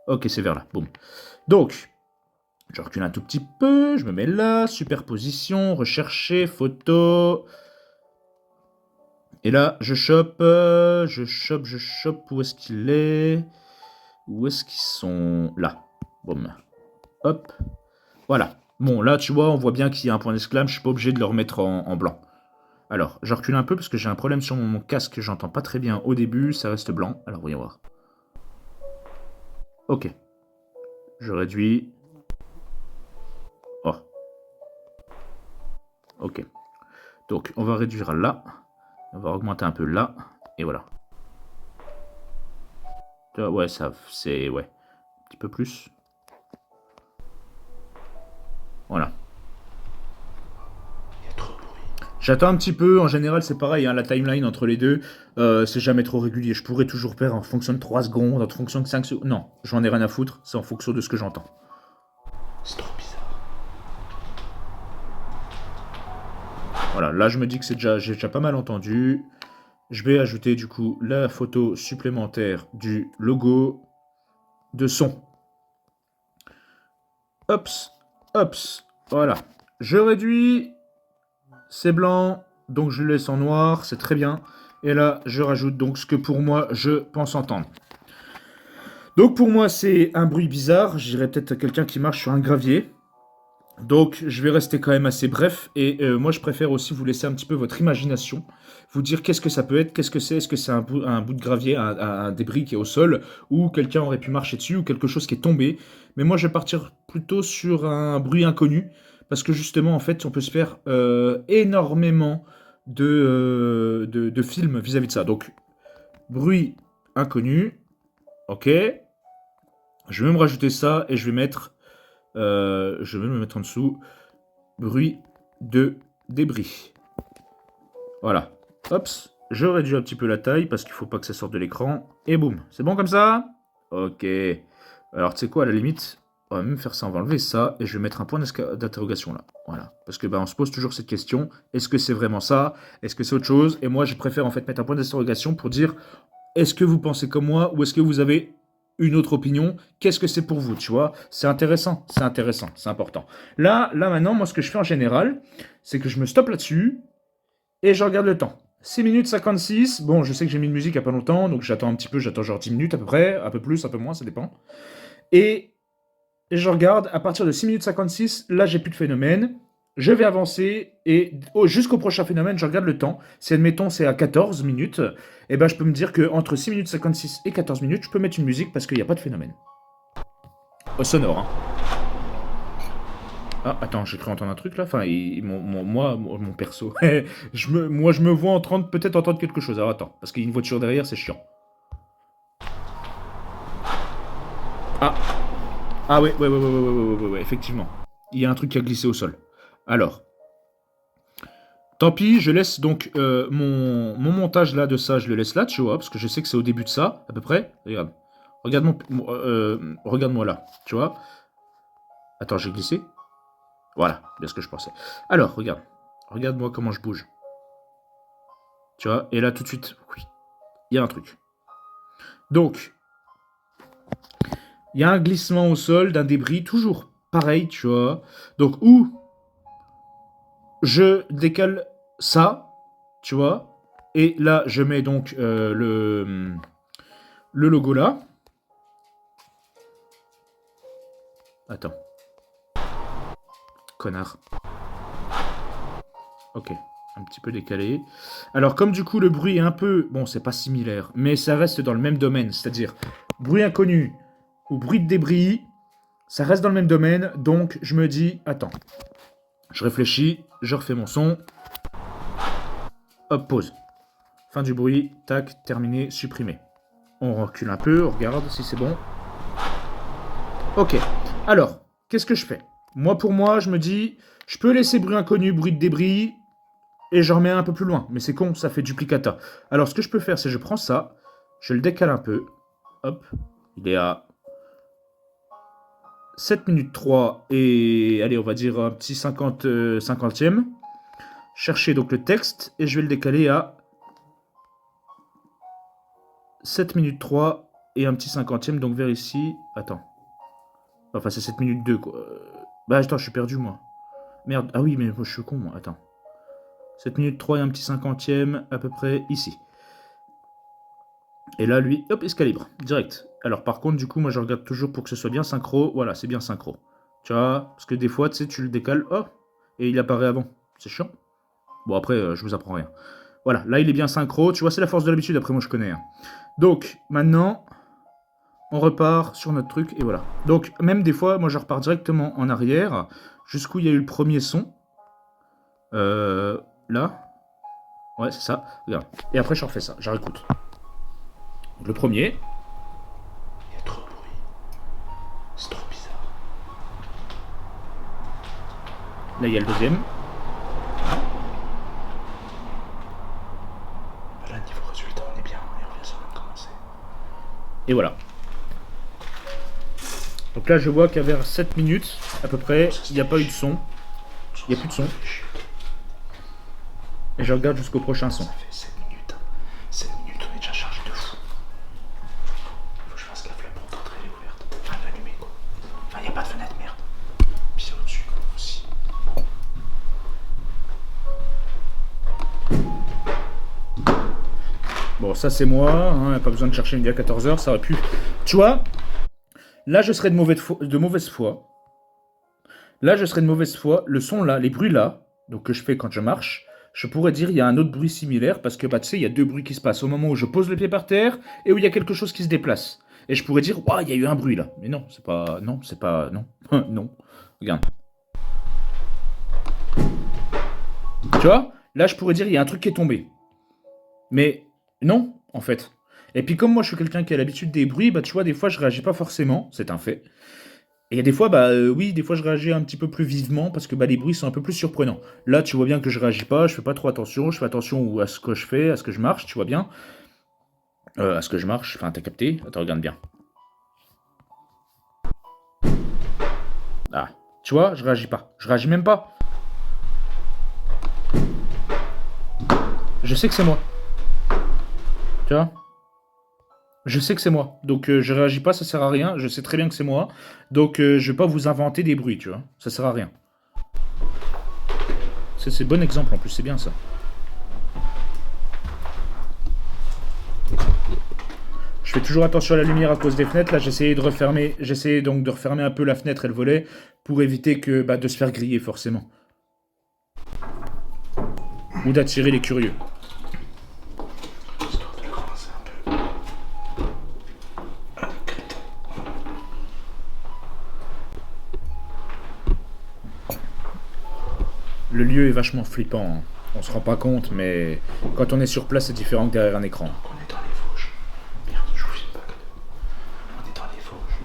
Ok, c'est vers là, boum. Donc, je recule un tout petit peu, je me mets là, superposition, rechercher, photo... Et là, je chope, où est-ce qu'il est? Où est-ce qu'ils sont? Là. Boum. Hop. Voilà. Bon, là, tu vois, on voit bien qu'il y a un point d'exclame, je suis pas obligé de le remettre en blanc. Alors, je recule un peu parce que j'ai un problème sur mon casque, j'entends pas très bien au début, ça reste blanc. Alors, voyons voir. Ok. Je réduis. Oh. Ok. Donc, on va réduire là. On va augmenter un peu là. Et voilà. Ouais, ça, c'est... Ouais. Un petit peu plus. Voilà.
Il y a trop de bruit.
J'attends un petit peu, en général c'est pareil, hein, la timeline entre les deux, c'est jamais trop régulier. Je pourrais toujours perdre en fonction de 3 secondes, en fonction de 5 secondes. Non, j'en ai rien à foutre, c'est en fonction de ce que j'entends.
C'est trop bizarre.
Voilà, là je me dis que j'ai déjà pas mal entendu. Je vais ajouter du coup la photo supplémentaire du logo de son. Hops, hops, voilà. Je réduis, c'est blanc, donc je le laisse en noir, c'est très bien. Et là, je rajoute donc ce que pour moi, je pense entendre. Donc pour moi, c'est un bruit bizarre. Je dirais peut-être quelqu'un qui marche sur un gravier. Donc je vais rester quand même assez bref. Et moi, je préfère aussi vous laisser un petit peu votre imagination. Vous dire qu'est-ce que ça peut être, qu'est-ce que c'est. Est-ce que c'est un bout de gravier, un débris qui est au sol, ou quelqu'un aurait pu marcher dessus, ou quelque chose qui est tombé. Mais moi, je vais partir plutôt sur un bruit inconnu. Parce que justement, en fait, on peut se faire énormément de films vis-à-vis de ça. Donc, bruit inconnu. Ok. Je vais même rajouter ça et je vais mettre... je vais me mettre en dessous. Bruit de débris. Voilà. Hop. Je réduis un petit peu la taille parce qu'il faut pas que ça sorte de l'écran. Et boum. C'est bon comme ça? Ok. Alors tu sais quoi, à la limite, On va même faire ça, on va enlever ça, et je vais mettre un point d'interrogation là. Voilà. Parce que on se pose toujours cette question, est-ce que c'est vraiment ça? Est-ce que c'est autre chose? Et moi, je préfère en fait mettre un point d'interrogation pour dire, est-ce que vous pensez comme moi, ou est-ce que vous avez une autre opinion? Qu'est-ce que c'est pour vous, tu vois? C'est intéressant, c'est important. Là maintenant, moi ce que je fais en général, c'est que je me stoppe là-dessus, et je regarde le temps. 6 minutes 56, bon, je sais que j'ai mis une musique il n'y a pas longtemps, donc j'attends un petit peu, j'attends genre 10 minutes à peu près, un peu plus, un peu moins, ça dépend. Et je regarde, à partir de 6 minutes 56, là j'ai plus de phénomène, je vais avancer, et jusqu'au prochain phénomène, je regarde le temps. Si admettons c'est à 14 minutes, et ben je peux me dire que entre 6 minutes 56 et 14 minutes, je peux mettre une musique parce qu'il n'y a pas de phénomène. Sonore, hein. Ah, attends, j'ai cru entendre un truc là. Enfin, mon perso. Moi, je me vois peut-être entendre quelque chose. Alors attends, parce qu'il y a une voiture derrière, c'est chiant. Ah. Ah ouais, effectivement. Il y a un truc qui a glissé au sol. Alors. Tant pis, je laisse donc mon montage là de ça, je le laisse là, tu vois, parce que je sais que c'est au début de ça, à peu près. Regarde. Regarde-moi là, tu vois. Attends, j'ai glissé. Voilà, bien ce que je pensais. Alors, regarde. Regarde-moi comment je bouge. Tu vois, et là tout de suite, oui, il y a un truc. Donc, il y a un glissement au sol d'un débris, toujours pareil, tu vois. Donc, où je décale ça, tu vois, et là, je mets donc le logo là. Attends. Connard. Ok, un petit peu décalé. Alors, comme du coup, le bruit est un peu... Bon, c'est pas similaire, mais ça reste dans le même domaine, c'est-à-dire bruit inconnu ou bruit de débris, ça reste dans le même domaine, donc je me dis, attends, je réfléchis, je refais mon son, hop, pause. Fin du bruit, tac, terminé, supprimé. On recule un peu, on regarde si c'est bon. Ok, alors, qu'est-ce que je fais? Moi, pour moi, je me dis, je peux laisser bruit inconnu, bruit de débris, et je remets un peu plus loin. Mais c'est con, ça fait duplicata. Alors, ce que je peux faire, c'est je prends ça, je le décale un peu, hop, il est à 7 minutes 3 et allez, on va dire un petit 50e. Chercher donc le texte et je vais le décaler à 7 minutes 3 et un petit 50e, donc vers ici. Attends. Enfin, c'est 7 minutes 2 quoi. Bah, attends, je suis perdu moi. Merde, ah oui, mais moi je suis con moi, attends. 7 minutes 3 et un petit 50e, à peu près ici. Et là, lui, hop, il se calibre, direct. Alors par contre, du coup, moi je regarde toujours pour que ce soit bien synchro. Voilà, c'est bien synchro. Tu vois, parce que des fois, tu sais, tu le décales, oh, et il apparaît avant. C'est chiant. Bon, après, je vous apprends rien. Voilà, là, il est bien synchro. Tu vois, c'est la force de l'habitude, après moi, je connais. Hein. Donc, maintenant, on repart sur notre truc, et voilà. Donc, même des fois, moi, je repars directement en arrière, jusqu'où il y a eu le premier son. Là. Ouais, c'est ça. Regarde. Et après, je refais ça. Je réécoute. Le premier.
Il y a trop de bruit. C'est trop bizarre.
Là, il y a le deuxième.
Là, niveau résultat, on est bien. Et on vient seulement de commencer.
Et voilà. Donc là, je vois qu'à vers 7 minutes, à peu près, il n'y a pas eu de son. Il n'y a plus de son. Et je regarde jusqu'au prochain son.
Ça fait 7 minutes. 7 minutes, on est déjà chargé de fou. Faut que je fasse gaffe, la porte d'entrée elle est ouverte. Enfin, elle est allumée quoi. Enfin, il n'y a pas de fenêtre, merde. Puis c'est au-dessus aussi.
Bon, ça c'est moi, hein, pas besoin de chercher midi à 14h, ça aurait pu... Tu vois, là je serais de mauvaise foi. Là je serais de mauvaise foi, le son là, les bruits là, donc que je fais quand je marche, je pourrais dire il y a un autre bruit similaire, parce que bah tu sais, il y a deux bruits qui se passent au moment où je pose le pied par terre, et où il y a quelque chose qui se déplace. Et je pourrais dire, waouh, il y a eu un bruit là. Mais non, c'est pas... Non, c'est pas... Non. Non. Regarde. Tu vois, là je pourrais dire, il y a un truc qui est tombé. Mais... Non, en fait. Et puis comme moi je suis quelqu'un qui a l'habitude des bruits, bah tu vois, des fois je réagis pas forcément, c'est un fait. Et il y a des fois, oui, des fois je réagis un petit peu plus vivement parce que bah, les bruits sont un peu plus surprenants. Là, tu vois bien que je réagis pas, je fais pas trop attention, je fais attention à ce que je fais, à ce que je marche, tu vois bien. À ce que je marche, enfin t'as capté, attends, regarde bien. Ah, tu vois, je réagis pas. Je réagis même pas. Je sais que c'est moi. Tu vois? Je sais que c'est moi. Donc je réagis pas, ça sert à rien. Je sais très bien que c'est moi. Donc je vais pas vous inventer des bruits, tu vois. Ça sert à rien. C'est bon exemple en plus, c'est bien ça. Je fais toujours attention à la lumière à cause des fenêtres. Là, j'essayais donc de refermer un peu la fenêtre et le volet pour éviter que de se faire griller forcément. Ou d'attirer les curieux.
Histoire de le coincer un peu.
Le lieu est vachement flippant, hein. On se rend pas compte, mais quand on est sur place, c'est différent que derrière un écran.
On est dans les Vosges. Merde, je vous filme pas. On est dans les Vosges.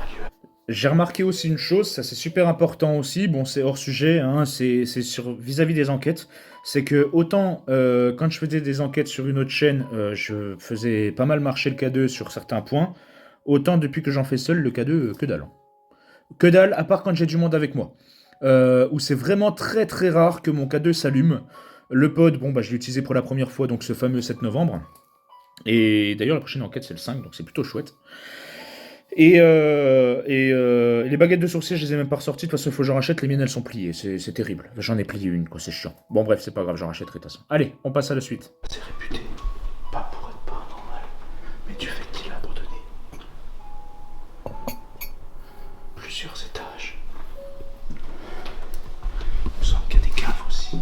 Un lieu.
J'ai remarqué aussi une chose, ça c'est super important aussi, bon c'est hors sujet, hein, c'est vis-à-vis des enquêtes, c'est que autant quand je faisais des enquêtes sur une autre chaîne, je faisais pas mal marcher le K2 sur certains points, autant depuis que j'en fais seul, le K2, que dalle. Que dalle, à part quand j'ai du monde avec moi. Où c'est vraiment très très rare que mon K2 s'allume. Le pod, bon je l'ai utilisé pour la première fois, donc ce fameux 7 novembre. Et d'ailleurs la prochaine enquête c'est le 5, donc c'est plutôt chouette. Et les baguettes de sourcier, je les ai même pas ressorties. De toute façon, il faut que j'en rachète. Les miennes, elles sont pliées. C'est terrible. J'en ai plié une, quoi. C'est chiant. Bon, bref, c'est pas grave. J'en rachèterai de toute façon. Allez, on passe à la suite.
C'est réputé, pas pour être paranormal, mais du fait qu'il a abandonné plusieurs étages. Il me semble qu'il y a des caves aussi.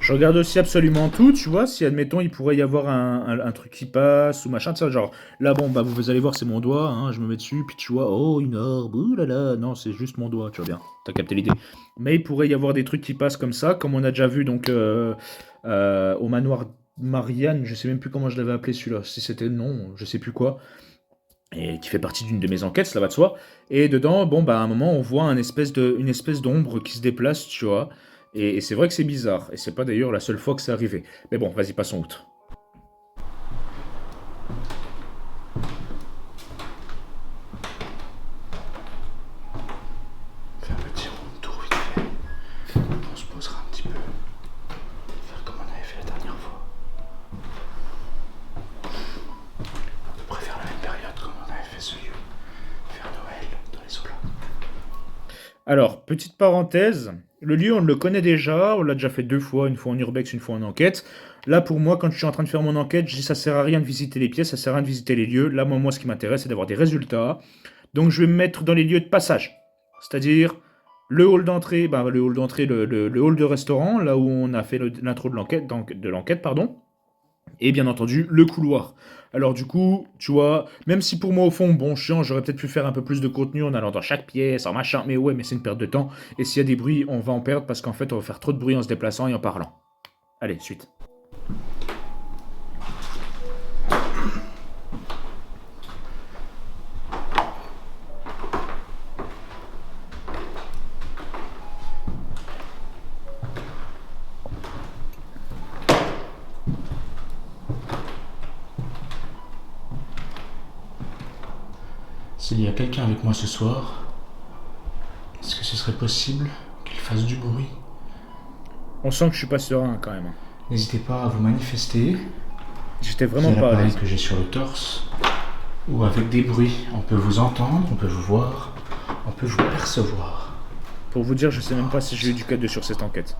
Je regarde aussi absolument tout, tu vois. Si, admettons, il pourrait y avoir un truc qui passe ou machin. Tu sais, genre, là, bon, vous allez voir, c'est mon doigt. Hein, je me mets dessus. Puis tu vois, oh, une orbe. Ouh là là. Non, c'est juste mon doigt. Tu vois bien. T'as capté l'idée. Mais il pourrait y avoir des trucs qui passent comme ça. Comme on a déjà vu, donc, au manoir Marianne. Je sais même plus comment je l'avais appelé celui-là. Si c'était non, je sais plus quoi. Et qui fait partie d'une de mes enquêtes, cela va de soi. Et dedans, bon, à un moment, on voit une espèce d'ombre qui se déplace, tu vois. Et c'est vrai que c'est bizarre. Et c'est pas d'ailleurs la seule fois que c'est arrivé. Mais bon, vas-y, passons outre.
Fais un petit round tour vite fait. On se posera un petit peu. Faire comme on avait fait la dernière fois. À peu près faire la même période comme on avait fait ce lieu. Faire Noël dans les solas.
Alors, petite parenthèse. Le lieu, on le connaît déjà. On l'a déjà fait 2 fois. Une fois en urbex, une fois en enquête. Là, pour moi, quand je suis en train de faire mon enquête, je dis ça sert à rien de visiter les pièces, ça sert à rien de visiter les lieux. Là, moi ce qui m'intéresse, c'est d'avoir des résultats. Donc, je vais me mettre dans les lieux de passage. C'est-à-dire le hall d'entrée, le hall de restaurant, là où on a fait l'intro de l'enquête, pardon. Et bien entendu, le couloir. Alors du coup, tu vois, même si pour moi au fond, bon chiant, j'aurais peut-être pu faire un peu plus de contenu en allant dans chaque pièce, en machin, mais ouais, mais c'est une perte de temps. Et s'il y a des bruits, on va en perdre parce qu'en fait, on va faire trop de bruit en se déplaçant et en parlant. Allez, suite.
S'il y a quelqu'un avec moi ce soir, est-ce que ce serait possible qu'il fasse du bruit?
On sent que je suis pas serein quand même.
N'hésitez pas à vous manifester.
J'étais
Via
vraiment pas à
l'appareil
l'aise.
que j'ai sur le torse, ou avec des bruits. On peut vous entendre, on peut vous voir, on peut vous percevoir.
Pour vous dire, je sais même pas si j'ai eu du K2 sur cette enquête.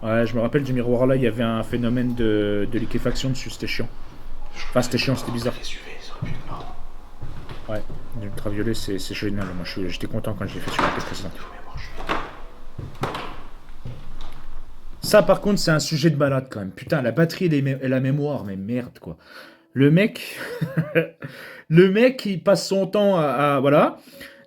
Ouais, je me rappelle du miroir là, il y avait un phénomène de liquéfaction dessus, c'était chiant. Enfin, c'était chiant, c'était bizarre.
Les UV, ça aurait pu être marrant.
Ouais, l'ultraviolet c'est génial. Moi j'étais content quand je l'ai fait sur l'enquête précédente. Ça par contre c'est un sujet de balade quand même. Putain, la batterie et la mémoire, mais merde quoi. Le mec, le mec il passe son temps voilà.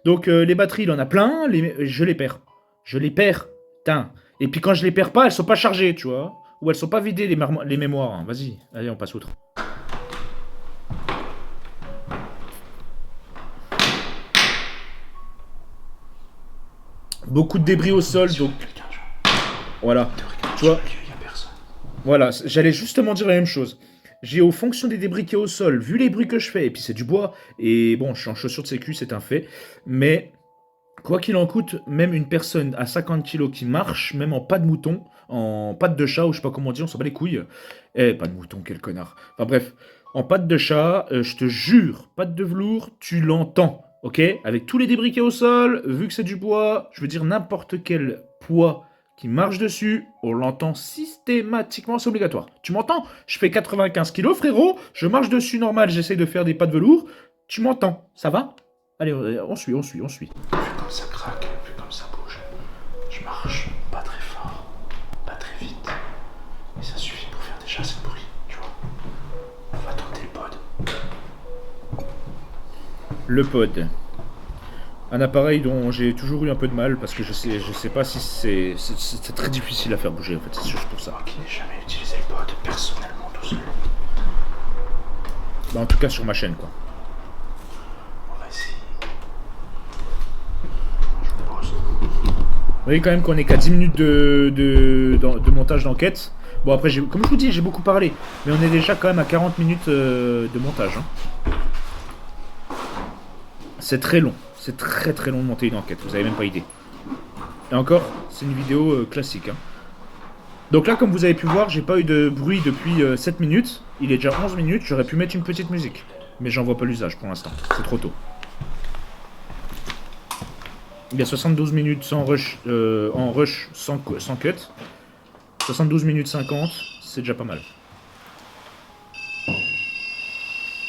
Donc les batteries il en a plein, je les perds. Je les perds. Putain. Et puis quand je les perds pas, elles sont pas chargées, tu vois. Ou elles sont pas vidées les mémoires. Hein. Vas-y, allez on passe outre. Beaucoup de débris au sol, donc voilà. Tu vois,
Il n'y a personne.
Voilà, j'allais justement dire la même chose. J'ai aux fonctions des débris qui est au sol, vu les bruits que je fais, et puis c'est du bois, et bon, je suis en chaussures de sécu, c'est un fait, mais quoi qu'il en coûte, même une personne à 50 kilos qui marche, même en pas de mouton, en patte de chat, ou je sais pas comment dire, on s'en bat les couilles. Eh, pas de mouton, quel connard. Enfin bref, en patte de chat, je te jure, patte de velours, tu l'entends, ok? Avec tous les débris qu'il y a au sol, vu que c'est du bois, je veux dire n'importe quel poids qui marche dessus, on l'entend systématiquement, c'est obligatoire. Tu m'entends? Je fais 95 kilos, frérot, je marche dessus normal, j'essaye de faire des pas de velours, tu m'entends, ça va? Allez, on suit, on suit, on suit.
Vu comme ça craque, vu comme ça bouge. Je marche pas très fort, pas très vite. Et ça suffit pour faire déjà assez de bruit, tu vois. On va tenter le pod.
Le pod. Un appareil dont j'ai toujours eu un peu de mal parce que je sais pas si c'est très difficile à faire bouger en fait, c'est juste pour ça.
Moi qui n'ai jamais utilisé le pod personnellement tout seul.
Bah, en tout cas sur ma chaîne quoi.
On va essayer. Je pose.
Vous voyez quand même qu'on est qu'à 10 minutes de montage d'enquête. Bon après, comme je vous dis, j'ai beaucoup parlé, mais on est déjà quand même à 40 minutes de montage. Hein. C'est très long, c'est très très long de monter une enquête, vous avez même pas idée. Et encore, c'est une vidéo classique. Hein. Donc là, comme vous avez pu voir, j'ai pas eu de bruit depuis 7 minutes. Il est déjà 11 minutes, j'aurais pu mettre une petite musique. Mais j'en vois pas l'usage pour l'instant, c'est trop tôt. Il y a 72 minutes sans rush, en rush sans cut. 72 minutes 50, c'est déjà pas mal.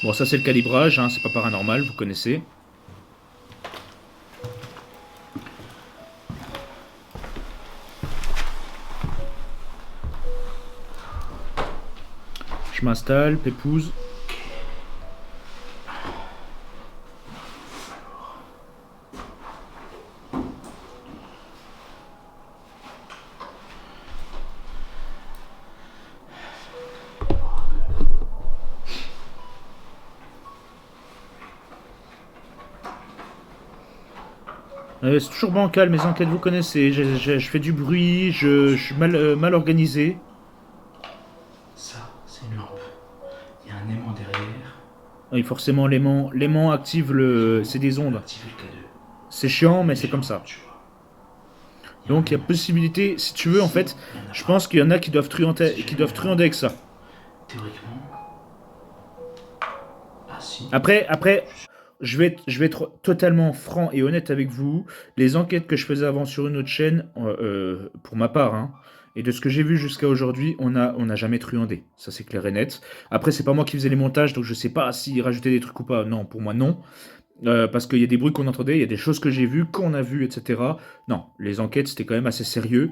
Bon, ça c'est le calibrage, hein, c'est pas paranormal, vous connaissez. Je m'installe, pépouze. C'est toujours bancal, mes enquêtes, vous connaissez. Je fais du bruit, je suis mal organisé.
Ça, c'est une lampe. Il y a un aimant derrière.
Oui, forcément, l'aimant active le. C'est des ondes.
Activer le K2.
C'est chiant, mais c'est comme ça.
Tu vois.
Donc il y a possibilité, si tu veux, en fait, je pense qu'il y en a qui doivent truander avec ça.
Théoriquement. Ah si.
Après, je vais être totalement franc et honnête avec vous. Les enquêtes que je faisais avant sur une autre chaîne, pour ma part, hein, et de ce que j'ai vu jusqu'à aujourd'hui, on n'a jamais truandé. Ça, c'est clair et net. Après, c'est pas moi qui faisais les montages, donc je sais pas s'ils rajoutaient des trucs ou pas. Non, pour moi, non. Parce qu'il y a des bruits qu'on entendait, il y a des choses que j'ai vues, qu'on a vues, etc. Non, les enquêtes, c'était quand même assez sérieux.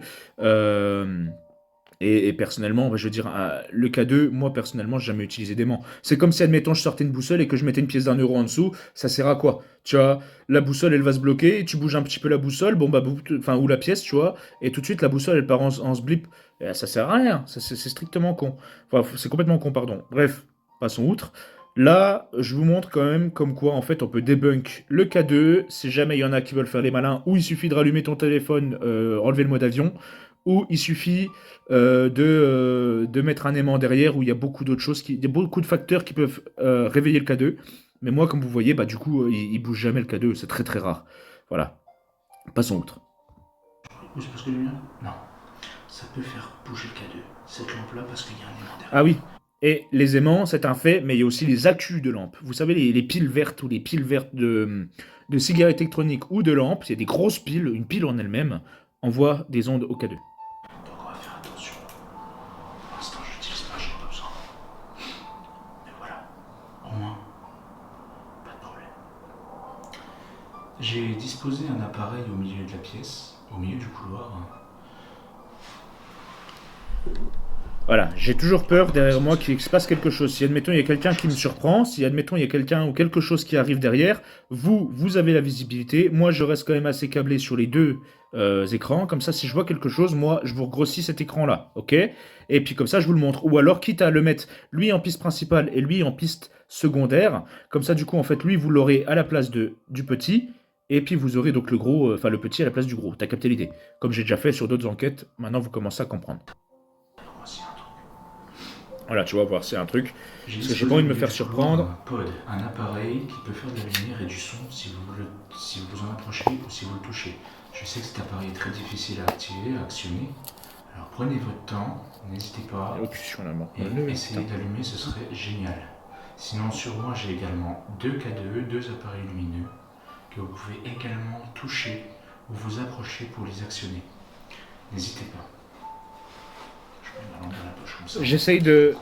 Et personnellement, je veux dire, le K2, moi personnellement, j'ai jamais utilisé d'aimant. C'est comme si, admettons, je sortais une boussole et que je mettais une pièce d'1 € en dessous, ça sert à quoi? Tu vois, la boussole, elle va se bloquer, tu bouges un petit peu la boussole, bon bah, enfin, ou la pièce, tu vois, et tout de suite, la boussole, elle part en blip. Et ça sert à rien, c'est strictement con. Enfin, c'est complètement con, pardon. Bref, passons outre. Là, je vous montre quand même comme quoi, en fait, on peut débunk le K2, si jamais il y en a qui veulent faire les malins, ou il suffit de rallumer ton téléphone, enlever le mode avion, ou il suffit de mettre un aimant derrière où il y a beaucoup d'autres choses, il y a beaucoup de facteurs qui peuvent réveiller le K2. Mais moi, comme vous voyez, bah, du coup, il bouge jamais le K2, c'est très très rare. Voilà. Passons outre.
Oui, c'est parce que le mien. Non. Ça peut faire bouger le K2. Cette lampe-là, parce qu'il y a un aimant derrière.
Ah oui. Et les aimants, c'est un fait, mais il y a aussi les accus de lampes. Vous savez, les piles vertes ou les piles vertes de cigarettes électroniques ou de lampes, il y a des grosses piles, une pile en elle-même envoie des ondes au K2.
Donc on va faire attention. Pour l'instant, je n'utilise pas, j'en ai pas besoin. Mais voilà. Au moins, pas de problème. J'ai disposé un appareil au milieu de la pièce, au milieu du couloir.
Voilà, j'ai toujours peur derrière moi qu'il se passe quelque chose. Si admettons il y a quelqu'un qui me surprend, si admettons il y a quelqu'un ou quelque chose qui arrive derrière, vous avez la visibilité. Moi, je reste quand même assez câblé sur les deux écrans. Comme ça, si je vois quelque chose, moi, je vous regrossis cet écran-là, ok? Et puis comme ça, je vous le montre. Ou alors, quitte à le mettre lui en piste principale et lui en piste secondaire, comme ça, du coup, en fait, lui, vous l'aurez à la place du petit. Et puis vous aurez donc le gros, enfin le petit à la place du gros. T'as capté l'idée? Comme j'ai déjà fait sur d'autres enquêtes, maintenant vous commencez à comprendre.
Alors, voici un truc.
Voilà, tu vois, voir c'est un truc.
J'ai
Parce que j'ai pas envie de me faire
disposé toujours
surprendre.
un pod, un appareil qui peut faire de la lumière et du son si vous en approchez ou si vous le touchez. Je sais que cet appareil est très difficile à activer, à actionner. Alors prenez votre temps, n'hésitez pas
Oh putain, la mort.
et
Le
essayez
putain.
d'allumer, ce serait génial. Sinon sur moi j'ai également deux KDE, deux appareils lumineux que vous pouvez également toucher ou vous approcher pour les actionner. N'hésitez pas. Je mets ma lampe dans la poche comme ça.
J'essaye de.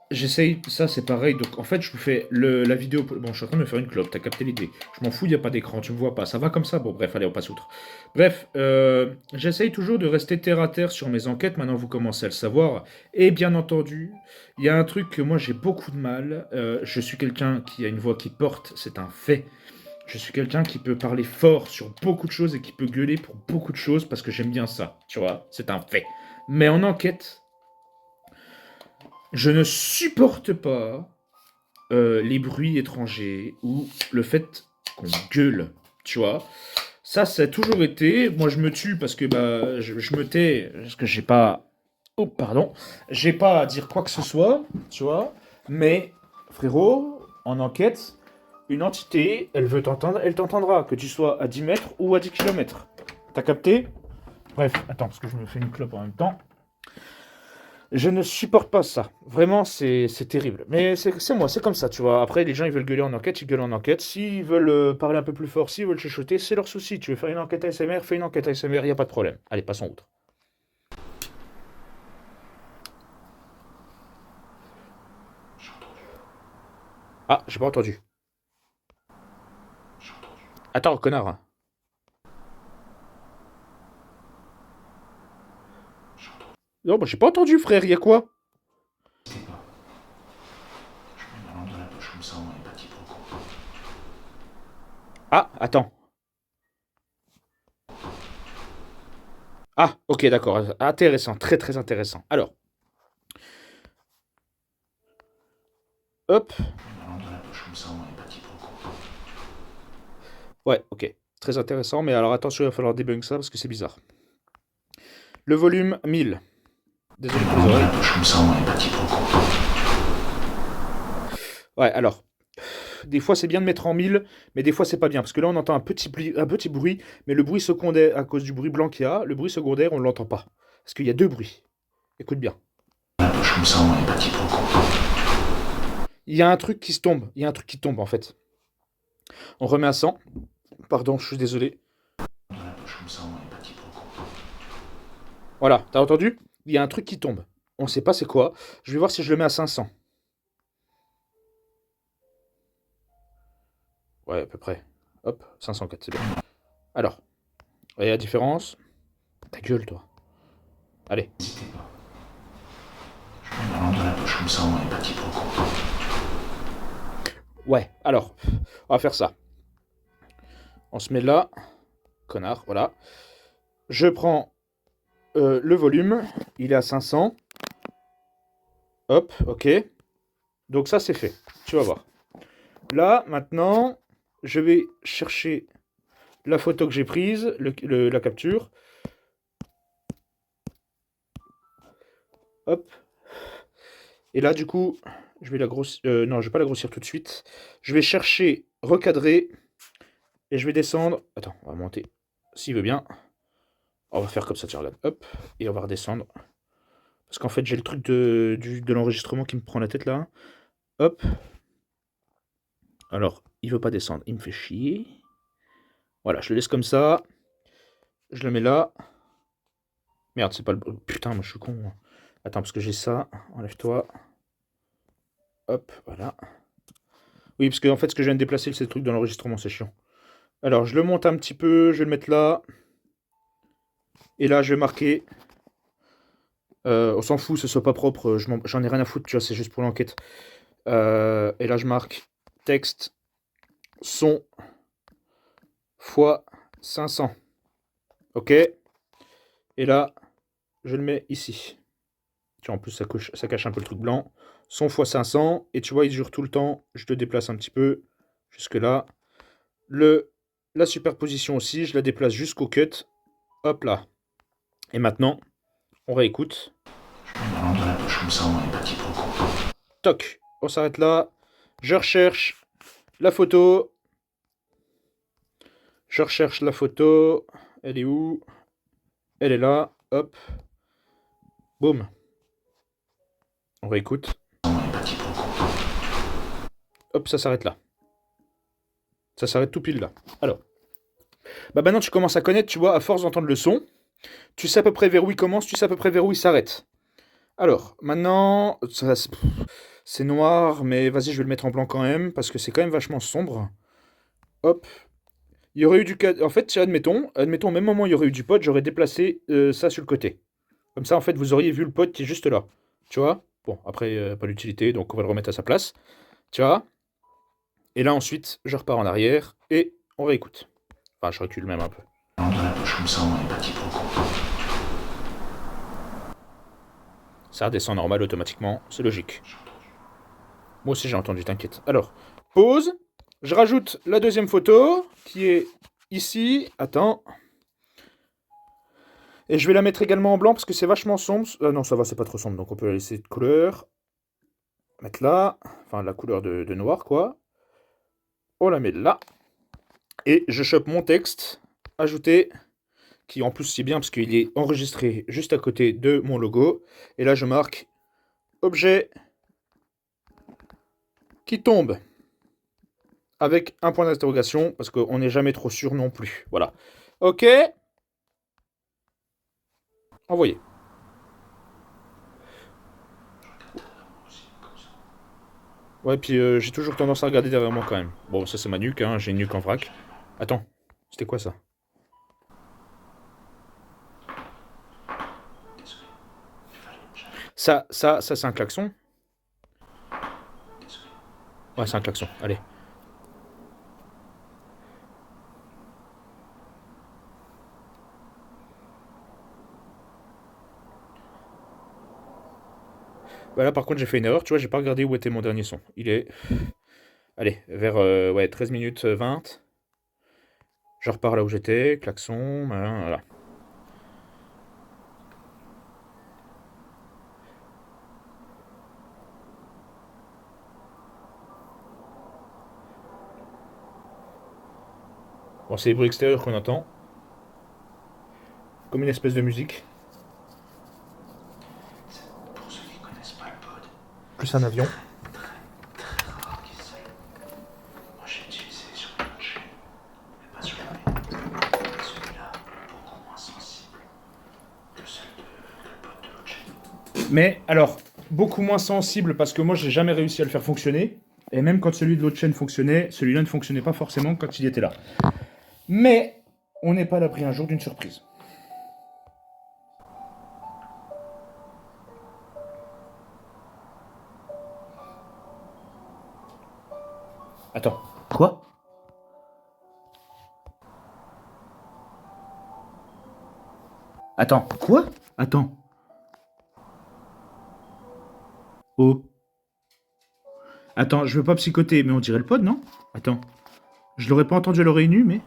J'essaye, ça c'est pareil, donc en fait je vous fais la vidéo, bon je suis en train de me faire une clope, t'as capté l'idée, je m'en fous, il n'y a pas d'écran, tu me vois pas, ça va comme ça, bon bref, allez on passe outre. Bref, j'essaye toujours de rester terre à terre sur mes enquêtes, maintenant vous commencez à le savoir, et bien entendu, il y a un truc que moi j'ai beaucoup de mal, je suis quelqu'un qui a une voix qui porte, c'est un fait, je suis quelqu'un qui peut parler fort sur beaucoup de choses et qui peut gueuler pour beaucoup de choses parce que j'aime bien ça, tu vois, c'est un fait. Mais en enquête, je ne supporte pas les bruits étrangers ou le fait qu'on gueule, tu vois. Ça a toujours été. Moi, je me tue parce que bah, je me tais, parce que j'ai pas. Oh, pardon. J'ai pas à dire quoi que ce soit, tu vois. Mais, frérot, en enquête, une entité, elle veut t'entendre, elle t'entendra, que tu sois à 10 mètres ou à 10 kilomètres. T'as capté? Bref, attends, parce que je me fais une clope en même temps. Je ne supporte pas ça. Vraiment, c'est terrible. Mais c'est moi, c'est comme ça, tu vois. Après, les gens, ils veulent gueuler en enquête, ils gueulent en enquête. S'ils veulent parler un peu plus fort, s'ils veulent chuchoter, c'est leur souci. Tu veux faire une enquête ASMR, fais une enquête ASMR, il n'y a pas de problème. Allez, passons outre.
J'ai entendu.
Ah, j'ai pas entendu.
J'ai entendu.
Attends, connard.
J'ai entendu.
Non, bah, j'ai pas entendu, frère, il y a quoi?
N'hésitez pas. Je mets ma lampe dans la poche comme ça, on est parti pour le coup.
Ah, attends. Ah, ok, d'accord. Intéressant, très très intéressant. Alors, hop.
Je mets ma lampe dans la poche comme ça, on est parti pour le coup.
Ouais, ok. Très intéressant, mais alors attention, il va falloir débunk ça parce que c'est bizarre. Le volume 1000. Désolé pour les oreilles.
Comme ça, on est parti pour le coup.
Ouais, alors, des fois c'est bien de mettre en 1000, mais des fois c'est pas bien, parce que là on entend un petit bruit, mais le bruit secondaire, à cause du bruit blanc qu'il y a, le bruit secondaire on l'entend pas. Parce qu'il y a deux bruits. Écoute bien.
Comme ça, on est parti pour le coup.
Il y a un truc qui se tombe, il y a un truc qui tombe en fait. On remet à 100. Pardon, je suis désolé.
Comme ça, on est parti pour le coup.
Voilà, t'as entendu? Il y a un truc qui tombe. On sait pas c'est quoi. Je vais voir si je le mets à 500. Ouais, à peu près. Hop, 504, c'est bien. Alors, voyez la différence? Ta gueule, toi. Allez.
N'hésitez pas. Je mets ma lampe dans la poche comme ça, on est parti pour le coup.
Ouais, alors, on va faire ça. On se met là. Connard, voilà. Je prends le volume. Il est à 500. Hop, ok. Donc ça, c'est fait. Tu vas voir. Là, maintenant, je vais chercher la photo que j'ai prise, la capture. Hop. Et là, du coup, je vais la grossir. Non, je vais pas la grossir tout de suite. Je vais chercher, recadrer. Et je vais descendre. Attends, on va monter. S'il veut bien. On va faire comme ça, tu regardes. Hop. Et on va redescendre. Parce qu'en fait, j'ai le truc de l'enregistrement qui me prend la tête là. Hop. Alors, il veut pas descendre. Il me fait chier. Voilà, je le laisse comme ça. Je le mets là. Merde, c'est pas le... Putain, moi je suis con. Attends, parce que j'ai ça. Enlève-toi. Hop, voilà. Oui, parce que en fait, ce que je viens de déplacer, c'est le truc de l'enregistrement, c'est chiant. Alors, je le monte un petit peu. Je vais le mettre là. Et là, je vais marquer... on s'en fout, ce soit pas propre. J'en ai rien à foutre, tu vois, c'est juste pour l'enquête. Et là, je marque texte, son, fois 500. Ok. Et là, je le mets ici. Tu vois, en plus, ça cache un peu le truc blanc. Son fois 500. Et tu vois, il dure tout le temps. Je le déplace un petit peu. Jusque là. La superposition aussi, je la déplace jusqu'au cut. Hop là. Et maintenant, on réécoute.
poche comme ça, on est pas quiproquo.
Toc, on s'arrête là. Je recherche la photo. Je recherche la photo. Elle est où? Elle est là. Hop. Boum. On réécoute.
On est pas quiproquo.
Hop, ça s'arrête là. Ça s'arrête tout pile là. Alors. Bah maintenant tu commences à connaître, tu vois, à force d'entendre le son. Tu sais à peu près vers où il commence, tu sais à peu près vers où il s'arrête. Alors, maintenant, c'est noir, mais vas-y, je vais le mettre en blanc quand même, parce que c'est quand même vachement sombre. Hop. Il y aurait eu du... En fait, admettons, au même moment où il y aurait eu du pod, j'aurais déplacé ça sur le côté. Comme ça, en fait, vous auriez vu le pod qui est juste là. Tu vois? Bon, après, pas d'utilité, donc on va le remettre à sa place. Tu vois? Et là, ensuite, je repars en arrière, et on réécoute. Enfin, je recule même un peu.
Dans la poche comme ça, on est pas quiproquo.
Ça redescend normal automatiquement, c'est logique. Moi aussi j'ai entendu, t'inquiète. Alors, pause. Je rajoute la deuxième photo, qui est ici. Attends. Et je vais la mettre également en blanc, parce que c'est vachement sombre. Non, ça va, c'est pas trop sombre, donc on peut la laisser de couleur. Mettre là. Enfin, la couleur de noir, quoi. On la met là. Et je chope mon texte. Ajouter. Qui en plus c'est bien, parce qu'il est enregistré juste à côté de mon logo. Et là, je marque objet qui tombe avec un point d'interrogation, parce qu'on n'est jamais trop sûr non plus. Voilà. Ok. Envoyé. Ouais, puis j'ai toujours tendance à regarder derrière moi quand même. Bon, ça c'est ma nuque, hein, j'ai une nuque en vrac. Attends, c'était quoi ça? Ça c'est un klaxon? Ouais, c'est un klaxon, allez. Bah là par contre j'ai fait une erreur, tu vois, j'ai pas regardé où était mon dernier son. Il est... Allez, vers ouais, 13 minutes 20. Je repars là où j'étais, klaxon, voilà. Bon, c'est les bruits extérieurs qu'on entend. Comme une espèce de musique.
Pour ceux qui connaissent pas le pod,
Plus un avion.
très rare qu'ils sait. Moi j'ai utilisé sur une autre chaîne, mais pas sur la mienne. Celui-là, beaucoup moins sensible que le pod de l'autre chaîne.
Mais alors, beaucoup moins sensible parce que moi j'ai jamais réussi à le faire fonctionner. Et même quand celui de l'autre chaîne fonctionnait, celui-là ne fonctionnait pas forcément quand il était là. Mais on n'est pas à l'abri un jour d'une surprise. Attends. Quoi? Attends. Quoi? Attends. Oh. Attends, je veux pas psychoter, mais on dirait le pod, non? Attends. Je l'aurais pas entendu à l'oreille nue, mais...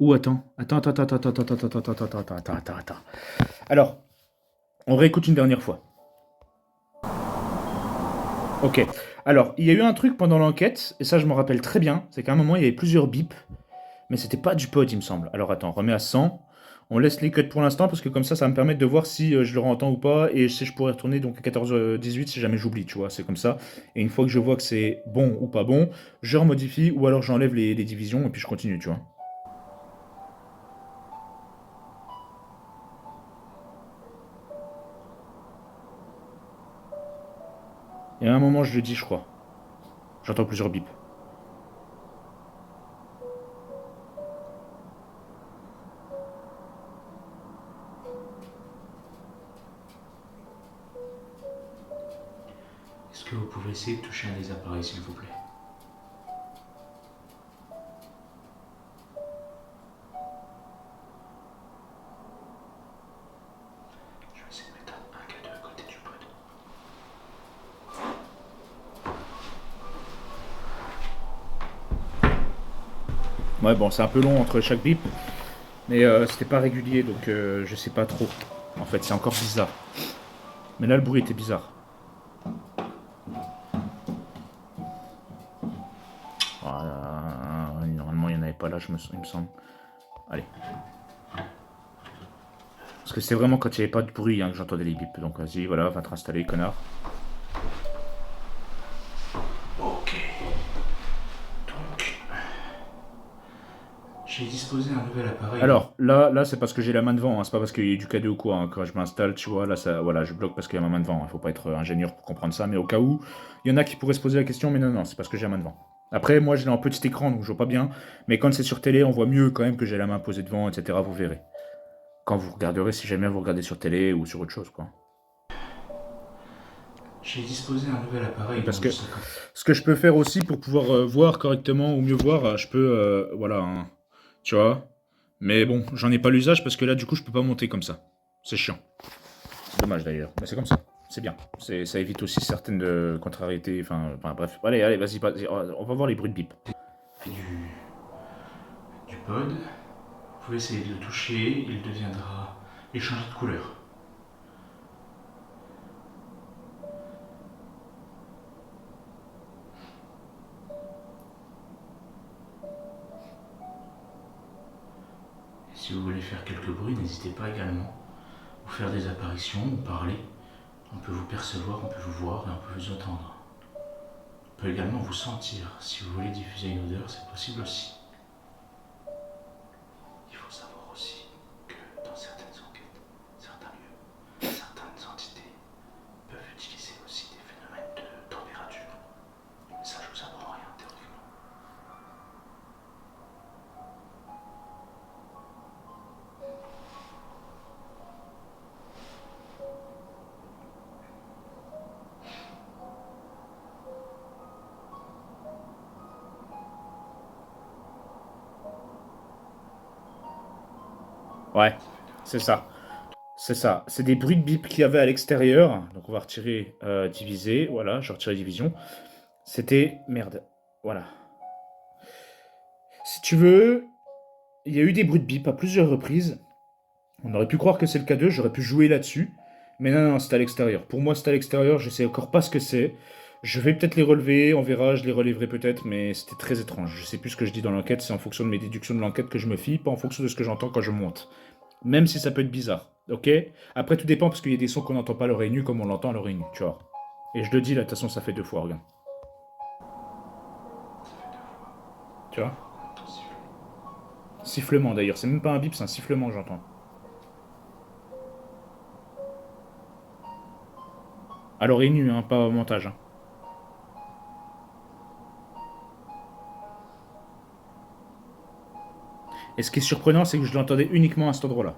Ou attends. Attends. Alors, on réécoute une dernière fois. Ok. Alors, il y a eu un truc pendant l'enquête, et ça je m'en rappelle très bien, c'est qu'à un moment il y avait plusieurs bips, mais c'était pas du pod il me semble. Alors attends, remets à 100. On laisse les cuts pour l'instant parce que comme ça me permet de voir si je le entends ou pas et si je pourrais retourner donc à 14-18 si jamais j'oublie, tu vois, c'est comme ça. Et une fois que je vois que c'est bon ou pas bon, je remodifie ou alors j'enlève les divisions et puis je continue, tu vois. Et à un moment je le dis, je crois. J'entends plusieurs bips.
Est-ce que vous pouvez essayer de toucher un des appareils, s'il vous plaît? Je vais essayer de mettre un K2 à côté du pod.
Ouais, bon, c'est un peu long entre chaque bip, mais c'était pas régulier, donc je sais pas trop. En fait, c'est encore bizarre. Mais là, le bruit était bizarre. Voilà, normalement, il n'y en avait pas là, il me semble. Allez. Parce que c'est vraiment quand il n'y avait pas de bruit hein, que j'entendais les bips. Donc vas-y, voilà, va te installer, connard.
Ok. Donc, j'ai disposé un nouvel appareil.
Alors, là c'est parce que j'ai la main devant, hein, c'est pas parce qu'il y a du cadeau ou quoi. Hein. Quand je m'installe, tu vois, là, ça, voilà, je bloque parce qu'il y a ma main devant. Hein. Faut pas être ingénieur pour comprendre ça, mais au cas où, il y en a qui pourraient se poser la question, mais non, non, c'est parce que j'ai la main devant. Après, moi, je l'ai en petit écran, donc je vois pas bien. Mais quand c'est sur télé, on voit mieux quand même que j'ai la main posée devant, etc. Vous verrez. Quand vous regarderez, si jamais vous regardez sur télé ou sur autre chose, quoi.
J'ai disposé un nouvel appareil.
Parce que ce que je peux faire aussi pour pouvoir voir correctement ou mieux voir, je peux, voilà, hein, tu vois. Mais bon, j'en ai pas l'usage parce que là, du coup, je peux pas monter comme ça. C'est chiant. C'est dommage d'ailleurs. Mais c'est comme ça. C'est bien. Ça évite aussi certaines contrariétés. Enfin, bref. Allez, allez, vas-y, on va voir les bruits de bip.
Du pod. Vous pouvez essayer de le toucher. Il deviendra. Il changera de couleur. Si vous voulez faire quelques bruits, n'hésitez pas également. Ou faire des apparitions, ou parler. On peut vous percevoir, on peut vous voir et on peut vous entendre. On peut également vous sentir. Si vous voulez diffuser une odeur, c'est possible aussi. Il faut savoir aussi que dans certaines enquêtes, certains lieux, certaines entités peuvent utiliser aussi des phénomènes de température. Mais ça, je vous apprends rien théoriquement.
Ouais, c'est ça. C'est ça. C'est des bruits de bip qu'il y avait à l'extérieur. Donc on va retirer diviser. Voilà, je retire division. C'était. Merde. Voilà. Si tu veux, il y a eu des bruits de bip à plusieurs reprises. On aurait pu croire que c'est le K2, j'aurais pu jouer là-dessus. Mais non, non, c'est à l'extérieur. Pour moi, c'est à l'extérieur, je sais encore pas ce que c'est. Je vais peut-être les relever, on verra, je les relèverai peut-être, mais c'était très étrange. Je sais plus ce que je dis dans l'enquête, c'est en fonction de mes déductions de l'enquête que je me fie, pas en fonction de ce que j'entends quand je monte. Même si ça peut être bizarre, ok? Après, tout dépend parce qu'il y a des sons qu'on n'entend pas à l'oreille nue comme on l'entend à l'oreille nue, tu vois. Et je le dis là, de toute façon, ça fait 2 fois, regarde. Tu vois? Sifflement d'ailleurs, c'est même pas un bip, c'est un sifflement, j'entends. À l'oreille nue, hein, pas au montage. Hein. Et ce qui est surprenant, c'est que je l'entendais uniquement à cet endroit-là.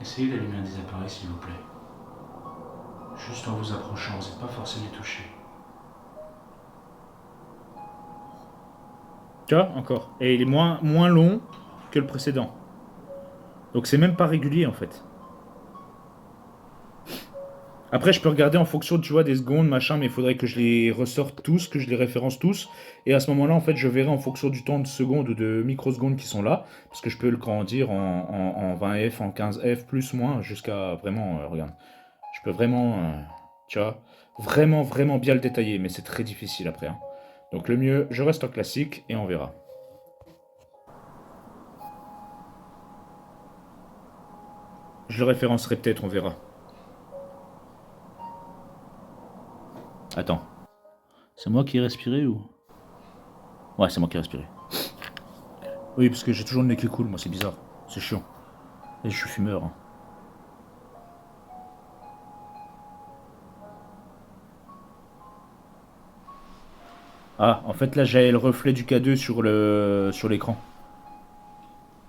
Essayez d'allumer un des appareils s'il vous plaît. Juste en vous approchant, vous n'êtes pas forcé de les toucher.
Tu vois, encore. Et il est moins long que le précédent. Donc c'est même pas régulier en fait. Après, je peux regarder en fonction, tu vois, des secondes, machin, mais il faudrait que je les ressorte tous, que je les référence tous. Et à ce moment-là, en fait, je verrai en fonction du temps de secondes ou de microsecondes qui sont là. Parce que je peux le grandir en 20F, en 15F, plus, moins, jusqu'à vraiment, regarde. Je peux vraiment, tu vois, vraiment, vraiment bien le détailler, mais c'est très difficile après. Hein. Donc le mieux, je reste en classique et on verra. Je le référencerai peut-être, on verra. Attends. C'est moi qui ai respiré ou... Ouais, c'est moi qui ai respiré. Oui, parce que j'ai toujours le nez qui coule, moi, c'est bizarre. C'est chiant. Et je suis fumeur. Hein. Ah, en fait, là, j'ai le reflet du K2 sur l'écran.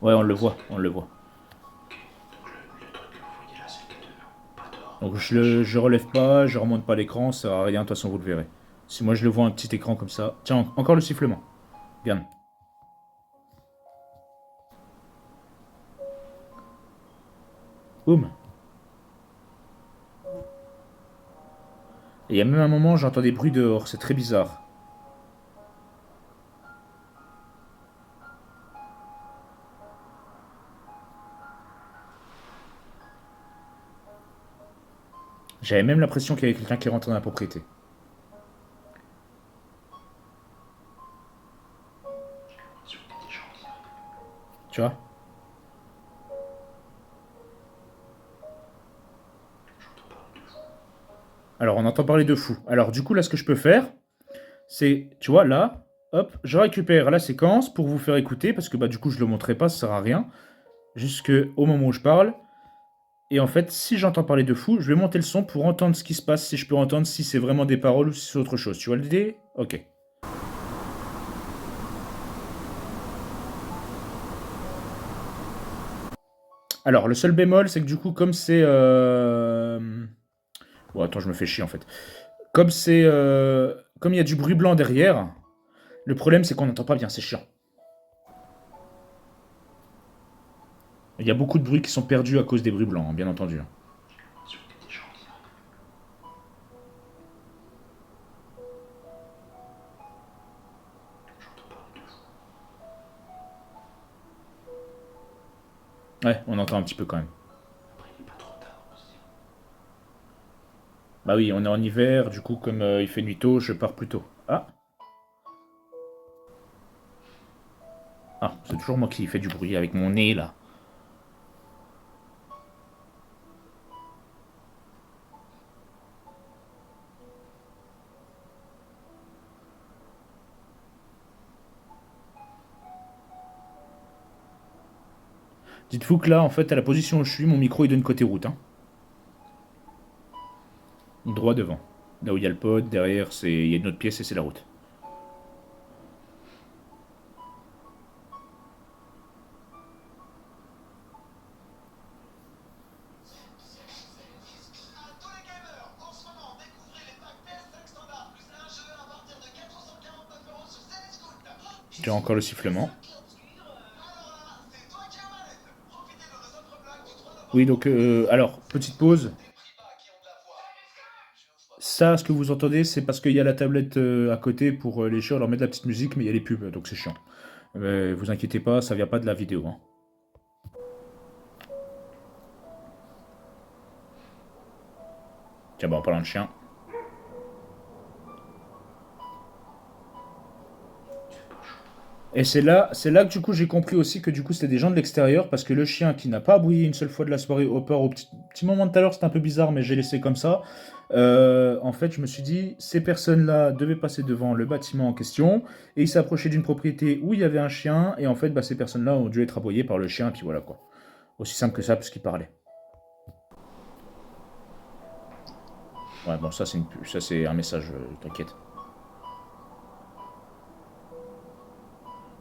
Ouais, on le voit, on le voit.
Donc le truc que vous voyez là, c'est le K2, pas dehors.
Donc je relève pas, je remonte pas l'écran, ça sert à rien, de toute façon, vous le verrez. Si moi je le vois un petit écran comme ça. Tiens, encore le sifflement. Regarde. Oum. Et il y a même un moment, j'entends des bruits dehors, c'est très bizarre. J'avais même l'impression qu'il y avait quelqu'un qui rentrait dans la propriété.
Sur qu'il y a des gens qui arrivent.
Tu vois?
J'entends parler de fou.
Alors, on entend parler de fou. Alors, du coup, là, ce que je peux faire, c'est, tu vois, là, hop, je récupère la séquence pour vous faire écouter, parce que bah, du coup, je le montrerai pas, ça sert à rien, jusqu'au moment où je parle. Et en fait, si j'entends parler de fou, je vais monter le son pour entendre ce qui se passe, si je peux entendre si c'est vraiment des paroles ou si c'est autre chose. Tu vois l'idée? Ok. Alors, le seul bémol, c'est que du coup, comme c'est... Bon, attends, je me fais chier en fait. Comme c'est... Comme il y a du bruit blanc derrière, le problème, c'est qu'on n'entend pas bien, c'est chiant. Il y a beaucoup de bruits qui sont perdus à cause des bruits blancs, hein, bien entendu.
Sur qu'il y a des gens qui arrivent. J'entends parler de fou.
Ouais, on entend un petit peu quand même.
Après, il n'est pas trop tard aussi.
Bah oui, on est en hiver, du coup, comme il fait nuit tôt, je pars plus tôt. Ah, ah, c'est toujours moi qui fais du bruit avec mon nez là. Dites-vous que là, en fait, à la position où je suis, mon micro il donne côté route, hein. Droit devant. Là où il y a le pod, derrière, il y a une autre pièce et c'est la route.
À tous les gamers, en ce moment, découvrez les packs PS5 standard plus un jeu à partir de 449 € sur Cdiscount.
J'ai encore le sifflement.
Alors là, c'est toi qui as manette. Profitez de nos offres blagues du 3
Oui,
novembre.
donc, alors, petite pause.
Des prix bas qui ont de la voix.
Ça, ce que vous entendez, c'est parce qu'il y a la tablette à côté pour les chiens, leur mettre de la petite musique, mais il y a les pubs, donc c'est chiant. Mais vous inquiétez pas, ça vient pas de la vidéo, hein. Tiens, bah, en parlant de chien. Et c'est là que du coup j'ai compris aussi que du coup c'était des gens de l'extérieur parce que le chien qui n'a pas aboyé une seule fois de la soirée au port au petit moment de tout à l'heure c'était un peu bizarre mais j'ai laissé comme ça. En fait je me suis dit ces personnes-là devaient passer devant le bâtiment en question et ils s'approchaient d'une propriété où il y avait un chien et en fait bah, ces personnes-là ont dû être aboyées par le chien et puis voilà quoi. Aussi simple que ça parce qu'il parlait. Ouais bon ça c'est un message, t'inquiète.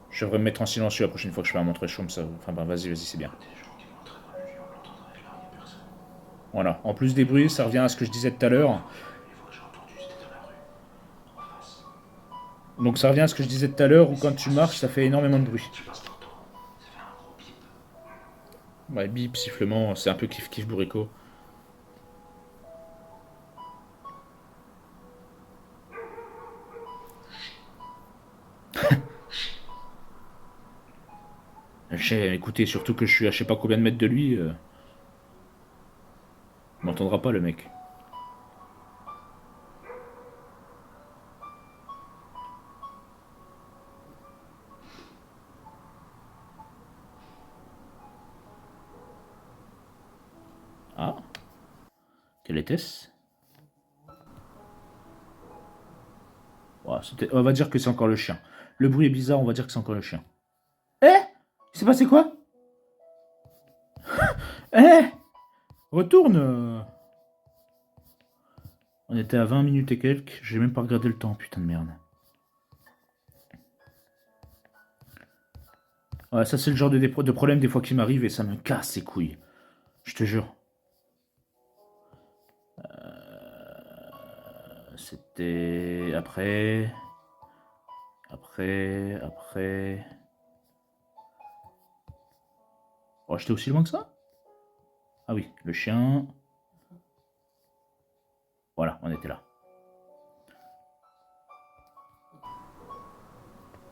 Je devrais me mettre en silencieux la prochaine fois que je fais un montre chaume ça. Enfin bah vas-y c'est bien.
Des gens qui vont entrer dans le lieu, on l'entendrait. Là, il n'y a personne.
Voilà. En plus des bruits, ça revient à ce que je disais tout à l'heure.
Les voix que j'ai entendues, c'était dans la rue. En face.
Donc ça revient à ce que je disais tout à l'heure où quand tu marches, ça fait énormément de bruit.
Je passe tantôt. Ça fait un gros bip.
Ouais, bip, sifflement, c'est un peu kiff kiff bourrico. Écoutez, surtout que je suis à je sais pas combien de mètres de lui, il m'entendra pas le mec. Ah, quel était-ce? Ouais, on va dire que c'est encore le chien. Le bruit est bizarre, on va dire que c'est encore le chien. Eh? Il s'est passé quoi? Eh? Retourne! On était à 20 minutes et quelques, j'ai même pas regardé le temps, putain de merde. Ouais, ça c'est le genre de problème des fois qui m'arrive et ça me casse les couilles. Je te jure. C'était après. Après. Oh, j'étais aussi loin que ça? Ah oui, le chien. Voilà, on était là.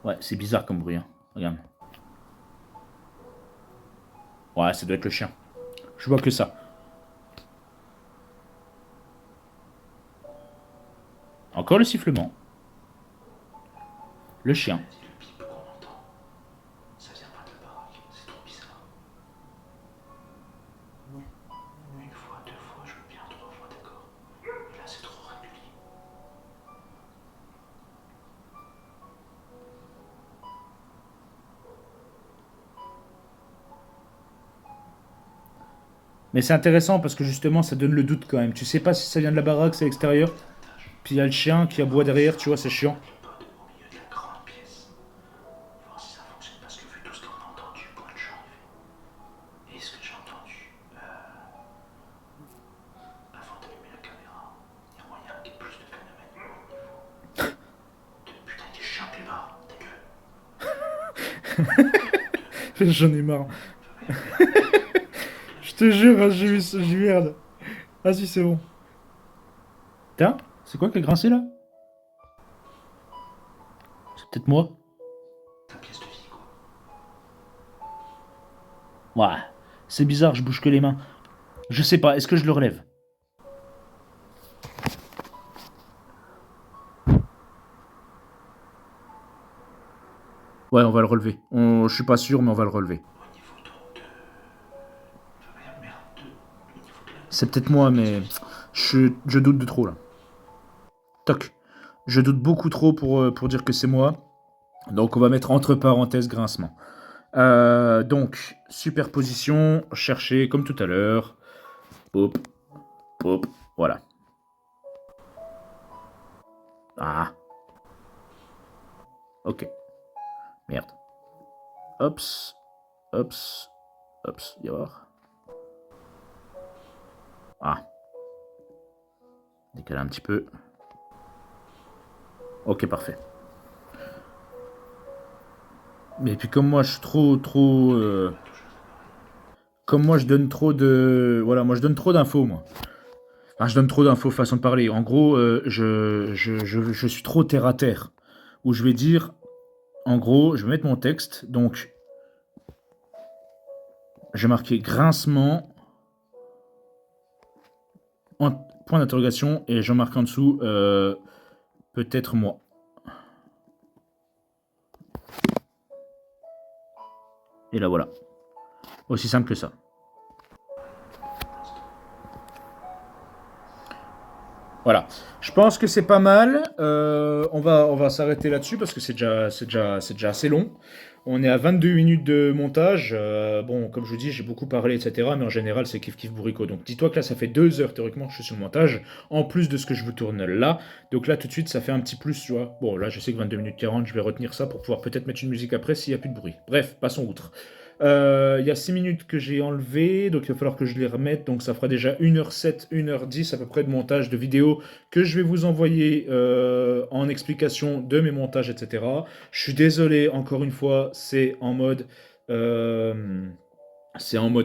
Ouais, c'est bizarre comme bruit, hein. Regarde. Ouais, ça doit être le chien. Je vois que ça. Encore le sifflement. Le chien.
dit le bip qu'on entend, ça vient pas de la baraque, c'est trop bizarre. Une fois, deux fois, je veux bien, trois fois, d'accord. Mais là, c'est trop régulier.
Mais c'est intéressant parce que justement, ça donne le doute quand même. Tu sais pas si ça vient de la baraque, c'est l'extérieur. Puis il y a le chien qui aboie derrière, tu vois, c'est chiant.
Tripode au milieu de la grande pièce. Voir si ça fonctionne parce que vu tout ce qu'on a entendu, point de champ et ce que j'ai entendu, avant d'allumer la caméra, il y a moyen qu'il y ait plus de phénomènes au niveau de putain des chiens plus bas, dégueu.
J'en ai marre. Je te jure, hein, j'ai vu ça, j'ai merde. Ah si, c'est bon. Tiens, c'est quoi qui a grincé là? C'est peut-être moi?
Ta pièce de vie, quoi.
Ouais, c'est bizarre, je bouge que les mains. Je sais pas, est-ce que je le relève? Ouais, on va le relever. Je suis pas sûr, mais on va le relever.
Au niveau donc de. Merde, au niveau de la.
C'est peut-être moi, mais je doute de trop là. Toc. Je doute beaucoup trop pour dire que c'est moi. Donc on va mettre entre parenthèses grincement. Donc, superposition, chercher comme tout à l'heure. Hop, hop, voilà. Ah. Ok. Merde. Hops, hops, hops, y voir. Ah. Décaler un petit peu. Ok, parfait. Mais puis comme moi je suis trop. Comme moi je donne trop de. Voilà, moi je donne trop d'infos, moi. Enfin, je donne trop d'infos, façon de parler. En gros, je suis trop terre à terre. Où je vais dire, en gros, je vais mettre mon texte. Donc, je vais marquer grincement. Point d'interrogation. Et je marque en dessous, peut-être moi. Et là, voilà. Aussi simple que ça. Voilà. Je pense que c'est pas mal. On va s'arrêter là-dessus parce que c'est déjà assez long. On est à 22 minutes de montage. Bon, comme je vous dis, j'ai beaucoup parlé, etc. Mais en général, c'est kiff kiff bourrico. Donc dis-toi que là, ça fait 2 heures théoriquement que je suis sur le montage, en plus de ce que je vous tourne là. Donc là, tout de suite, ça fait un petit plus, tu vois. Bon, là, je sais que 22 minutes 40, je vais retenir ça pour pouvoir peut-être mettre une musique après s'il n'y a plus de bruit. Bref, passons outre. Il y a 6 minutes que j'ai enlevé, donc il va falloir que je les remette. Donc ça fera déjà 1h07, 1h10 à peu près de montage de vidéos que je vais vous envoyer en explication de mes montages, etc. Je suis désolé, encore une fois, c'est en mode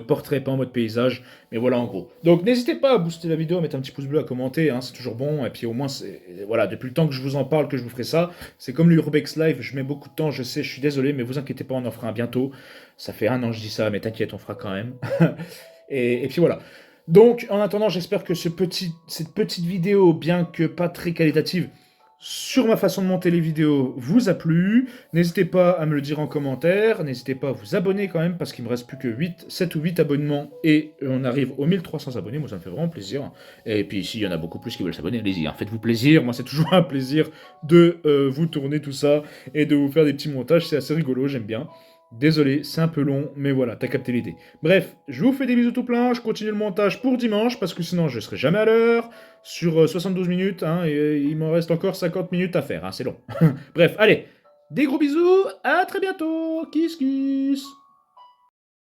portrait, pas en mode paysage, mais voilà en gros. Donc n'hésitez pas à booster la vidéo, à mettre un petit pouce bleu, à commenter, hein, c'est toujours bon. Et puis au moins, voilà, depuis le temps que je vous en parle, que je vous ferai ça, c'est comme l'Urbex Live, je mets beaucoup de temps, je sais, je suis désolé, mais vous inquiétez pas, on en fera un bientôt. Ça fait 1 an que je dis ça, mais t'inquiète, on fera quand même. Et puis voilà. Donc en attendant, j'espère que cette petite vidéo, bien que pas très qualitative, sur ma façon de monter les vidéos vous a plu. N'hésitez pas à me le dire en commentaire. N'hésitez pas à vous abonner quand même parce qu'il me reste plus que 7 ou 8 abonnements et on arrive aux 1300 abonnés. Moi, ça me fait vraiment plaisir. Et puis, s'il y en a beaucoup plus qui veulent s'abonner, allez-y, hein. Faites-vous plaisir. Moi, c'est toujours un plaisir de vous tourner tout ça et de vous faire des petits montages. C'est assez rigolo, j'aime bien. Désolé, c'est un peu long, mais voilà, t'as capté l'idée. Bref, je vous fais des bisous tout plein, je continue le montage pour dimanche, parce que sinon je serai jamais à l'heure, sur 72 minutes, hein, et il m'en reste encore 50 minutes à faire, hein, c'est long. Bref, allez, des gros bisous, à très bientôt, kiss kiss.